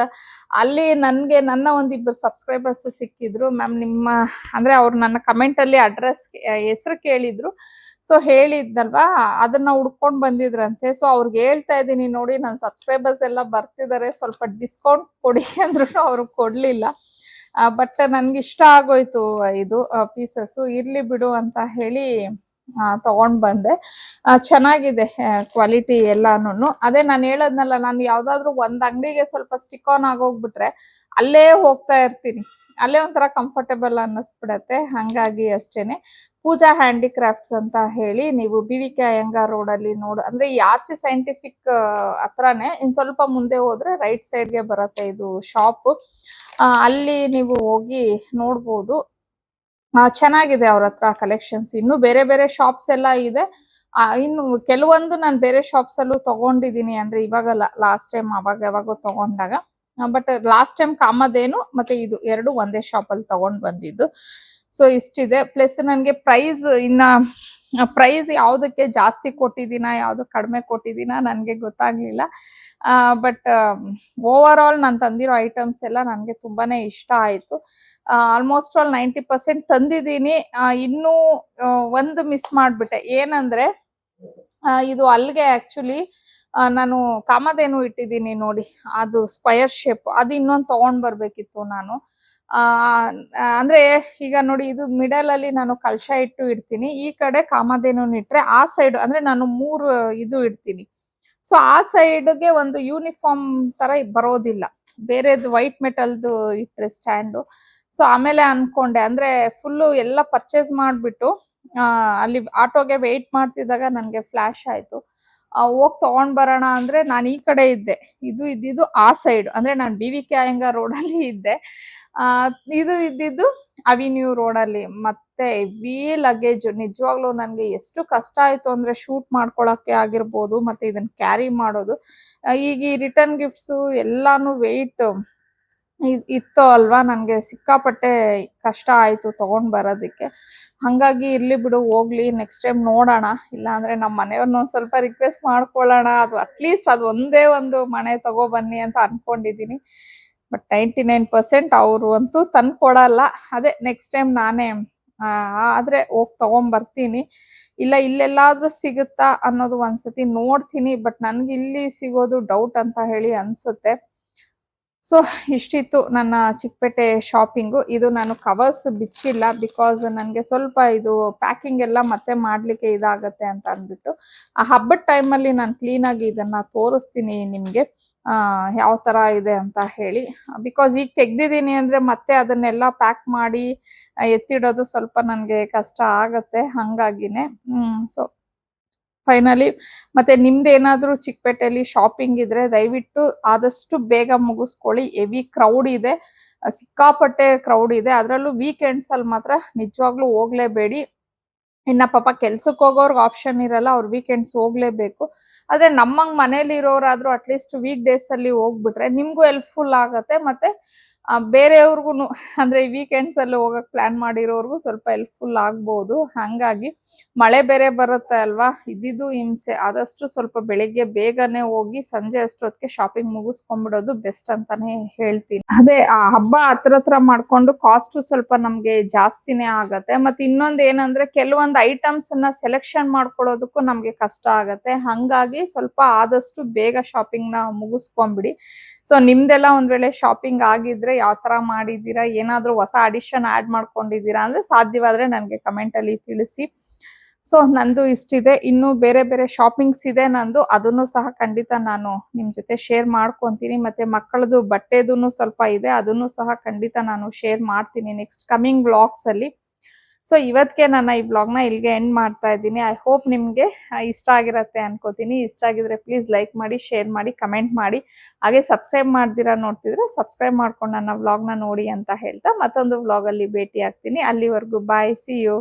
ಅಲ್ಲಿ ನನ್ನ ಒಂದಿಬ್ಬರು ಸಬ್ಸ್ಕ್ರೈಬರ್ಸ್ ಸಿಕ್ಕಿದ್ರು. ಮ್ಯಾಮ್ ನಿಮ್ಮ ಅಂದ್ರೆ ಅವ್ರು ನನ್ನ ಕಮೆಂಟ್ ಅಲ್ಲಿ ಅಡ್ರೆಸ್ ಹೆಸರು ಕೇಳಿದ್ರು. ಸೊ ಹೇಳಿದ್ನಲ್ವಾ, ಅದನ್ನ ಹುಡ್ಕೊಂಡ್ ಬಂದಿದ್ರಂತೆ. ಸೊ ಅವ್ರಿಗೆ ಹೇಳ್ತಾ ಇದ್ದೀನಿ, ನೋಡಿ ನನ್ನ ಸಬ್ಸ್ಕ್ರೈಬರ್ಸ್ ಎಲ್ಲ ಬರ್ತಿದ್ದಾರೆ, ಸ್ವಲ್ಪ ಡಿಸ್ಕೌಂಟ್ ಕೊಡಿ ಅಂದ್ರು. ಅವ್ರು ಕೊಡ್ಲಿಲ್ಲ. ಬಟ್ ನನ್ಗೆ ಇಷ್ಟ ಆಗೋಯ್ತು ಇದು ಪೀಸಸ್. ಇರ್ಲಿ ಬಿಡು ಅಂತ ಹೇಳಿ ತಗೊಂಡ್ ಬಂದೆ. ಚೆನ್ನಾಗಿದೆ ಕ್ವಾಲಿಟಿ ಎಲ್ಲಾನು. ಅದೇ ನಾನು ಹೇಳದ್ನಲ್ಲ, ನಾನು ಯಾವ್ದಾದ್ರು ಒಂದ್ ಅಂಗಡಿಗೆ ಸ್ವಲ್ಪ ಸ್ಟಿಕ್ ಆನ್ ಆಗೋಗ್ಬಿಟ್ರೆ ಅಲ್ಲೇ ಹೋಗ್ತಾ ಇರ್ತೀನಿ, ಅಲ್ಲೇ ಒಂಥರ ಕಂಫರ್ಟೇಬಲ್ ಅನ್ನಿಸ್ಬಿಡತ್ತೆ. ಹಂಗಾಗಿ ಅಷ್ಟೇನೆ. ಪೂಜಾ ಹ್ಯಾಂಡಿಕ್ರಾಫ್ಟ್ಸ್ ಅಂತ ಹೇಳಿ ನೀವು BVK ಅಯ್ಯಂಗಾರ್ ರೋಡ್ ಅಲ್ಲಿ ಅಂದ್ರೆ ಈ RC ಸೈಂಟಿಫಿಕ್ ಹತ್ರನೇ ಇನ್ ಸ್ವಲ್ಪ ಮುಂದೆ ಹೋದ್ರೆ ರೈಟ್ ಸೈಡ್ಗೆ ಬರುತ್ತೆ ಇದು ಶಾಪ್. ಅಲ್ಲಿ ನೀವು ಹೋಗಿ ನೋಡ್ಬೋದು. ಚೆನ್ನಾಗಿದೆ ಅವ್ರ ಹತ್ರ ಕಲೆಕ್ಷನ್ಸ್. ಇನ್ನು ಬೇರೆ ಶಾಪ್ಸ್ ಎಲ್ಲ ಇದೆ. ಇನ್ನು ಕೆಲವೊಂದು ನಾನು ಬೇರೆ ಶಾಪ್ಸ್ ಅಲ್ಲೂ ತಗೊಂಡಿದ್ದೀನಿ, ಅಂದ್ರೆ ಇವಾಗಲ್ಲ, ಲಾಸ್ಟ್ ಟೈಮ್ ಯಾವಾಗೋ ತಗೊಂಡಾಗ. ಬಟ್ ಲಾಸ್ಟ್ ಟೈಮ್ ಕಾಮಧೇನು ಮತ್ತೆ ಇದು 2 ಒಂದೇ ಶಾಪ್ ಅಲ್ಲಿ ತಗೊಂಡ್ ಬಂದಿದ್ದು. ಸೊ ಇಷ್ಟಿದೆ. ಪ್ಲಸ್ ನನ್ಗೆ ಪ್ರೈಸ್ ಇನ್ನ ಪ್ರೈಸ್ ಯಾವುದಕ್ಕೆ ಜಾಸ್ತಿ ಕೊಟ್ಟಿದ್ದೀನ ಯಾವುದು ಕಡಿಮೆ ಕೊಟ್ಟಿದ್ದೀನ ನನಗೆ ಗೊತ್ತಾಗ್ಲಿಲ್ಲ. ಬಟ್ ಓವರ್ ಆಲ್ ನಾನು ತಂದಿರೋ ಐಟಮ್ಸ್ ಎಲ್ಲ ನನಗೆ ತುಂಬಾನೇ ಇಷ್ಟ ಆಯ್ತು. ಆಲ್ಮೋಸ್ಟ್ ಆಲ್ 90% ತಂದಿದ್ದೀನಿ. ಇನ್ನೂ ಒಂದು ಮಿಸ್ ಮಾಡ್ಬಿಟ್ಟೆ. ಏನಂದ್ರೆ ಇದು ಅಲ್ಲಿಗೆ ಆಕ್ಚುಲಿ ನಾನು ಕಾಮಧೇನು ಇಟ್ಟಿದ್ದೀನಿ ನೋಡಿ, ಅದು ಸ್ಕ್ವಯರ್ ಶೇಪ್, ಅದು ಇನ್ನೊಂದು ತಗೊಂಡ್ ಬರ್ಬೇಕಿತ್ತು ನಾನು. ಆ ಅಂದ್ರೆ ಈಗ ನೋಡಿ, ಇದು ಮಿಡಲ್ ಅಲ್ಲಿ ನಾನು ಕಲಶ ಇಟ್ಟು ಇಡ್ತೀನಿ, ಈ ಕಡೆ ಕಾಮಧೇನು ಇಟ್ರೆ ಆ ಸೈಡ್ ಅಂದ್ರೆ ನಾನು 3 ಇದು ಇಡ್ತೀನಿ. ಸೊ ಆ ಸೈಡ್ಗೆ ಒಂದು ಯೂನಿಫಾರ್ಮ್ ತರ ಬರೋದಿಲ್ಲ, ಬೇರೆದು ವೈಟ್ ಮೆಟಲ್ದು ಇಟ್ರೆ ಸ್ಟ್ಯಾಂಡು. ಸೊ ಆಮೇಲೆ ಅನ್ಕೊಂಡೆ, ಅಂದ್ರೆ ಫುಲ್ಲು ಎಲ್ಲ ಪರ್ಚೇಸ್ ಮಾಡ್ಬಿಟ್ಟು ಅಲ್ಲಿ ಆಟೋಗೆ ವೆಯ್ಟ್ ಮಾಡ್ತಿದ್ದಾಗ ನನ್ಗೆ ಫ್ಲಾಶ್ ಆಯ್ತು. ಹೋಗ್ ತಗೊಂಡ್ ಬರೋಣ ಅಂದ್ರೆ ನಾನು ಈ ಕಡೆ ಇದ್ದೆ, ಇದು ಇದ್ದಿದ್ದು ಆ ಸೈಡ್, ಅಂದ್ರೆ ನಾನು BVK ಅಯ್ಯಂಗಾರ್ ರೋಡ್ ಅಲ್ಲಿ ಇದ್ದೆ. ಇದು ಇದ್ದಿದ್ದು ಅವಿನ್ಯೂ ರೋಡ್ ಅಲ್ಲಿ. ಮತ್ತೆ ಹೆವಿ ಲಗೇಜ್, ನಿಜವಾಗ್ಲೂ ನನ್ಗೆ ಎಷ್ಟು ಕಷ್ಟ ಆಯ್ತು ಅಂದ್ರೆ ಶೂಟ್ ಮಾಡ್ಕೊಳಕ್ಕೆ ಆಗಿರ್ಬೋದು, ಮತ್ತೆ ಇದನ್ನ ಕ್ಯಾರಿ ಮಾಡೋದು. ಈಗ ಈ ರಿಟರ್ನ್ ಗಿಫ್ಟ್ಸ್ ಎಲ್ಲಾನು ವೆಯ್ಟ್ ಇತ್ತು ಅಲ್ವಾ, ನನ್ಗೆ ಸಿಕ್ಕಾಪಟ್ಟೆ ಕಷ್ಟ ಆಯ್ತು ತಗೊಂಡ್ ಬರೋದಿಕ್ಕೆ. ಹಂಗಾಗಿ ಇರ್ಲಿ ಬಿಡು, ಹೋಗ್ಲಿ, ನೆಕ್ಸ್ಟ್ ಟೈಮ್ ನೋಡೋಣ. ಇಲ್ಲ ಅಂದ್ರೆ ನಮ್ಮ ಮನೆಯವ್ರನ್ನ ಒಂದ್ ಸ್ವಲ್ಪ ರಿಕ್ವೆಸ್ಟ್ ಮಾಡ್ಕೊಳ್ಳೋಣ, ಅದು ಅಟ್ಲೀಸ್ಟ್ ಅದು ಒಂದೇ ಒಂದು ಮನೆ ತಗೋ ಬನ್ನಿ ಅಂತ ಅನ್ಕೊಂಡಿದೀನಿ. ಬಟ್ 99% ಅವರು ಅಂತೂ ತಂದು ಕೊಡಲ್ಲ. ಅದೇ ನೆಕ್ಸ್ಟ್ ಟೈಮ್ ನಾನೇ ಆದ್ರೆ ಹೋಗ್ ತಗೊಂಡ್ ಬರ್ತೀನಿ. ಇಲ್ಲ ಇಲ್ಲೆಲ್ಲಾದ್ರೂ ಸಿಗುತ್ತಾ ಅನ್ನೋದು ಒಂದ್ಸತಿ ನೋಡ್ತೀನಿ. ಬಟ್ ನನ್ಗೆ ಇಲ್ಲಿ ಸಿಗೋದು ಡೌಟ್ ಅಂತ ಹೇಳಿ ಅನ್ಸುತ್ತೆ. ಸೊ ಇಷ್ಟಿತ್ತು ನನ್ನ ಚಿಕ್ಕಪೇಟೆ ಶಾಪಿಂಗು. ಇದು ನಾನು ಕವರ್ಸ್ ಬಿಚ್ಚಿಲ್ಲ, ಬಿಕಾಸ್ ನನಗೆ ಸ್ವಲ್ಪ ಇದು ಪ್ಯಾಕಿಂಗ್ ಎಲ್ಲ ಮತ್ತೆ ಮಾಡ್ಲಿಕ್ಕೆ ಇದಾಗತ್ತೆ ಅಂತ ಅಂದ್ಬಿಟ್ಟು. ಆ ಹಬ್ಬದ ಟೈಮಲ್ಲಿ ನಾನು ಕ್ಲೀನಾಗಿ ಇದನ್ನ ತೋರಿಸ್ತೀನಿ ನಿಮ್ಗೆ ಯಾವ ತರ ಇದೆ ಅಂತ ಹೇಳಿ. ಬಿಕಾಸ್ ಈಗ ತೆಗ್ದಿದ್ದೀನಿ ಅಂದ್ರೆ ಮತ್ತೆ ಅದನ್ನೆಲ್ಲ ಪ್ಯಾಕ್ ಮಾಡಿ ಎತ್ತಿಡೋದು ಸ್ವಲ್ಪ ನನಗೆ ಕಷ್ಟ ಆಗತ್ತೆ, ಹಂಗಾಗಿನೇ. ಸೊ ಫೈನಲಿ ಮತ್ತೆ ನಿಮ್ದೇನಾದ್ರೂ ಚಿಕ್ಕಪೇಟೆಯಲ್ಲಿ ಶಾಪಿಂಗ್ ಇದ್ರೆ ದಯವಿಟ್ಟು ಆದಷ್ಟು ಬೇಗ ಮುಗಿಸ್ಕೊಳ್ಳಿ. ಹೆವಿ ಕ್ರೌಡ್ ಇದೆ, ಸಿಕ್ಕಾಪಟ್ಟೆ ಕ್ರೌಡ್ ಇದೆ. ಅದರಲ್ಲೂ ವೀಕೆಂಡ್ಸ್ ಅಲ್ಲಿ ಮಾತ್ರ ನಿಜವಾಗ್ಲೂ ಹೋಗ್ಲೇಬೇಡಿ. ಇನ್ನ ಪಾಪ ಕೆಲ್ಸಕ್ಕೆ ಹೋಗೋರ್ಗೆ ಆಪ್ಷನ್ ಇರಲ್ಲ, ಅವ್ರು ವೀಕೆಂಡ್ಸ್ ಹೋಗ್ಲೇಬೇಕು. ಆದ್ರೆ ನಮ್ಮಂಗ್ ಮನೇಲಿ ಇರೋರಾದ್ರೂ ಅಟ್ಲೀಸ್ಟ್ ವೀಕ್ ಡೇಸ್ ಅಲ್ಲಿ ಹೋಗ್ಬಿಟ್ರೆ ನಿಮ್ಗೂ ಹೆಲ್ಪ್ಫುಲ್ ಆಗತ್ತೆ. ಮತ್ತೆ ಬೇರೆಯವ್ರಿಗೂ ಅಂದ್ರೆ ವೀಕೆಂಡ್ಸ್ ಅಲ್ಲಿ ಹೋಗಕ್ ಪ್ಲಾನ್ ಮಾಡಿರೋರ್ಗು ಸ್ವಲ್ಪ ಹೆಲ್ಪ್ಫುಲ್ ಆಗ್ಬಹುದು. ಹಂಗಾಗಿ ಮಳೆ ಬೇರೆ ಬರುತ್ತೆ ಅಲ್ವಾ, ಇದ್ದಿದ್ದು ಹಿಂಸೆ. ಆದಷ್ಟು ಸ್ವಲ್ಪ ಬೆಳಿಗ್ಗೆ ಬೇಗನೆ ಹೋಗಿ ಸಂಜೆ ಅಷ್ಟೊತ್ತಿಗೆ ಶಾಪಿಂಗ್ ಮುಗಿಸ್ಕೊಂಡ್ಬಿಡೋದು ಬೆಸ್ಟ್ ಅಂತಾನೆ ಹೇಳ್ತೀನಿ. ಅದೇ ಆ ಹಬ್ಬ ಹತ್ರ ಮಾಡ್ಕೊಂಡು ಕಾಸ್ಟ್ ಸ್ವಲ್ಪ ನಮ್ಗೆ ಜಾಸ್ತಿನೇ ಆಗತ್ತೆ. ಮತ್ತೆ ಇನ್ನೊಂದ್ ಏನಂದ್ರೆ ಕೆಲವೊಂದು ಐಟಮ್ಸ್ ನ ಸೆಲೆಕ್ಷನ್ ಮಾಡ್ಕೊಳ್ಳೋದಕ್ಕೂ ನಮ್ಗೆ ಕಷ್ಟ ಆಗತ್ತೆ. ಹಂಗಾಗಿ ಸ್ವಲ್ಪ ಆದಷ್ಟು ಬೇಗ ಶಾಪಿಂಗ್ ನ ಮುಗಿಸ್ಕೊಂಡ್ಬಿಡಿ. ಸೊ ನಿಮ್ದೆಲ್ಲ ಒಂದ್ ವೇಳೆ ಶಾಪಿಂಗ್ ಆಗಿದ್ರೆ ಯಾವ ತರ ಮಾಡಿದೀರಾ, ಏನಾದ್ರೂ ಹೊಸ ಅಡಿಷನ್ ಆಡ್ ಮಾಡ್ಕೊಂಡಿದೀರಾ ಅಂದ್ರೆ ಸಾಧ್ಯವಾದ್ರೆ ನನ್ಗೆ ಕಮೆಂಟ್ ಅಲ್ಲಿ ತಿಳಿಸಿ. ಸೊ ನಂದು ಇಷ್ಟಿದೆ, ಇನ್ನು ಬೇರೆ ಬೇರೆ ಶಾಪಿಂಗ್ಸ್ ಇದೆ ನಂದು, ಅದನ್ನು ಸಹ ಖಂಡಿತ ನಾನು ನಿಮ್ ಜೊತೆ ಶೇರ್ ಮಾಡ್ಕೊಂತೀನಿ. ಮತ್ತೆ ಮಕ್ಕಳದು ಬಟ್ಟೆದೂ ಸ್ವಲ್ಪ ಇದೆ, ಅದನ್ನು ಸಹ ಖಂಡಿತ ನಾನು ಶೇರ್ ಮಾಡ್ತೀನಿ ನೆಕ್ಸ್ಟ್ ಕಮಿಂಗ್ ವ್ಲಾಗ್ಸ್ ಅಲ್ಲಿ. ಸೊ ಇವತ್ತಿಗೆ ನನ್ನ ಈ ವ್ಲಾಗ್ನ ಇಲ್ಲಿಗೆ ಎಂಡ್ ಮಾಡ್ತಾ ಇದ್ದೀನಿ. ಐ ಹೋಪ್ ನಿಮ್ಗೆ ಇಷ್ಟ ಆಗಿರತ್ತೆ ಅನ್ಕೋತೀನಿ. ಇಷ್ಟ ಆಗಿದ್ರೆ ಪ್ಲೀಸ್ ಲೈಕ್ ಮಾಡಿ, ಶೇರ್ ಮಾಡಿ, ಕಮೆಂಟ್ ಮಾಡಿ. ಹಾಗೆ ಸಬ್ಸ್ಕ್ರೈಬ್ ಮಾಡ್ದಿರಾ ನೋಡ್ತಿದ್ರೆ ಸಬ್ಸ್ಕ್ರೈಬ್ ಮಾಡ್ಕೊಂಡು ನನ್ನ ವ್ಲಾಗ್ನ ನೋಡಿ ಅಂತ ಹೇಳ್ತಾ ಮತ್ತೊಂದು ವ್ಲಾಗ್ ಅಲ್ಲಿ ಭೇಟಿ ಆಗ್ತೀನಿ. ಅಲ್ಲಿವರೆಗೂ ಬಾಯ್, ಸಿ ಯು.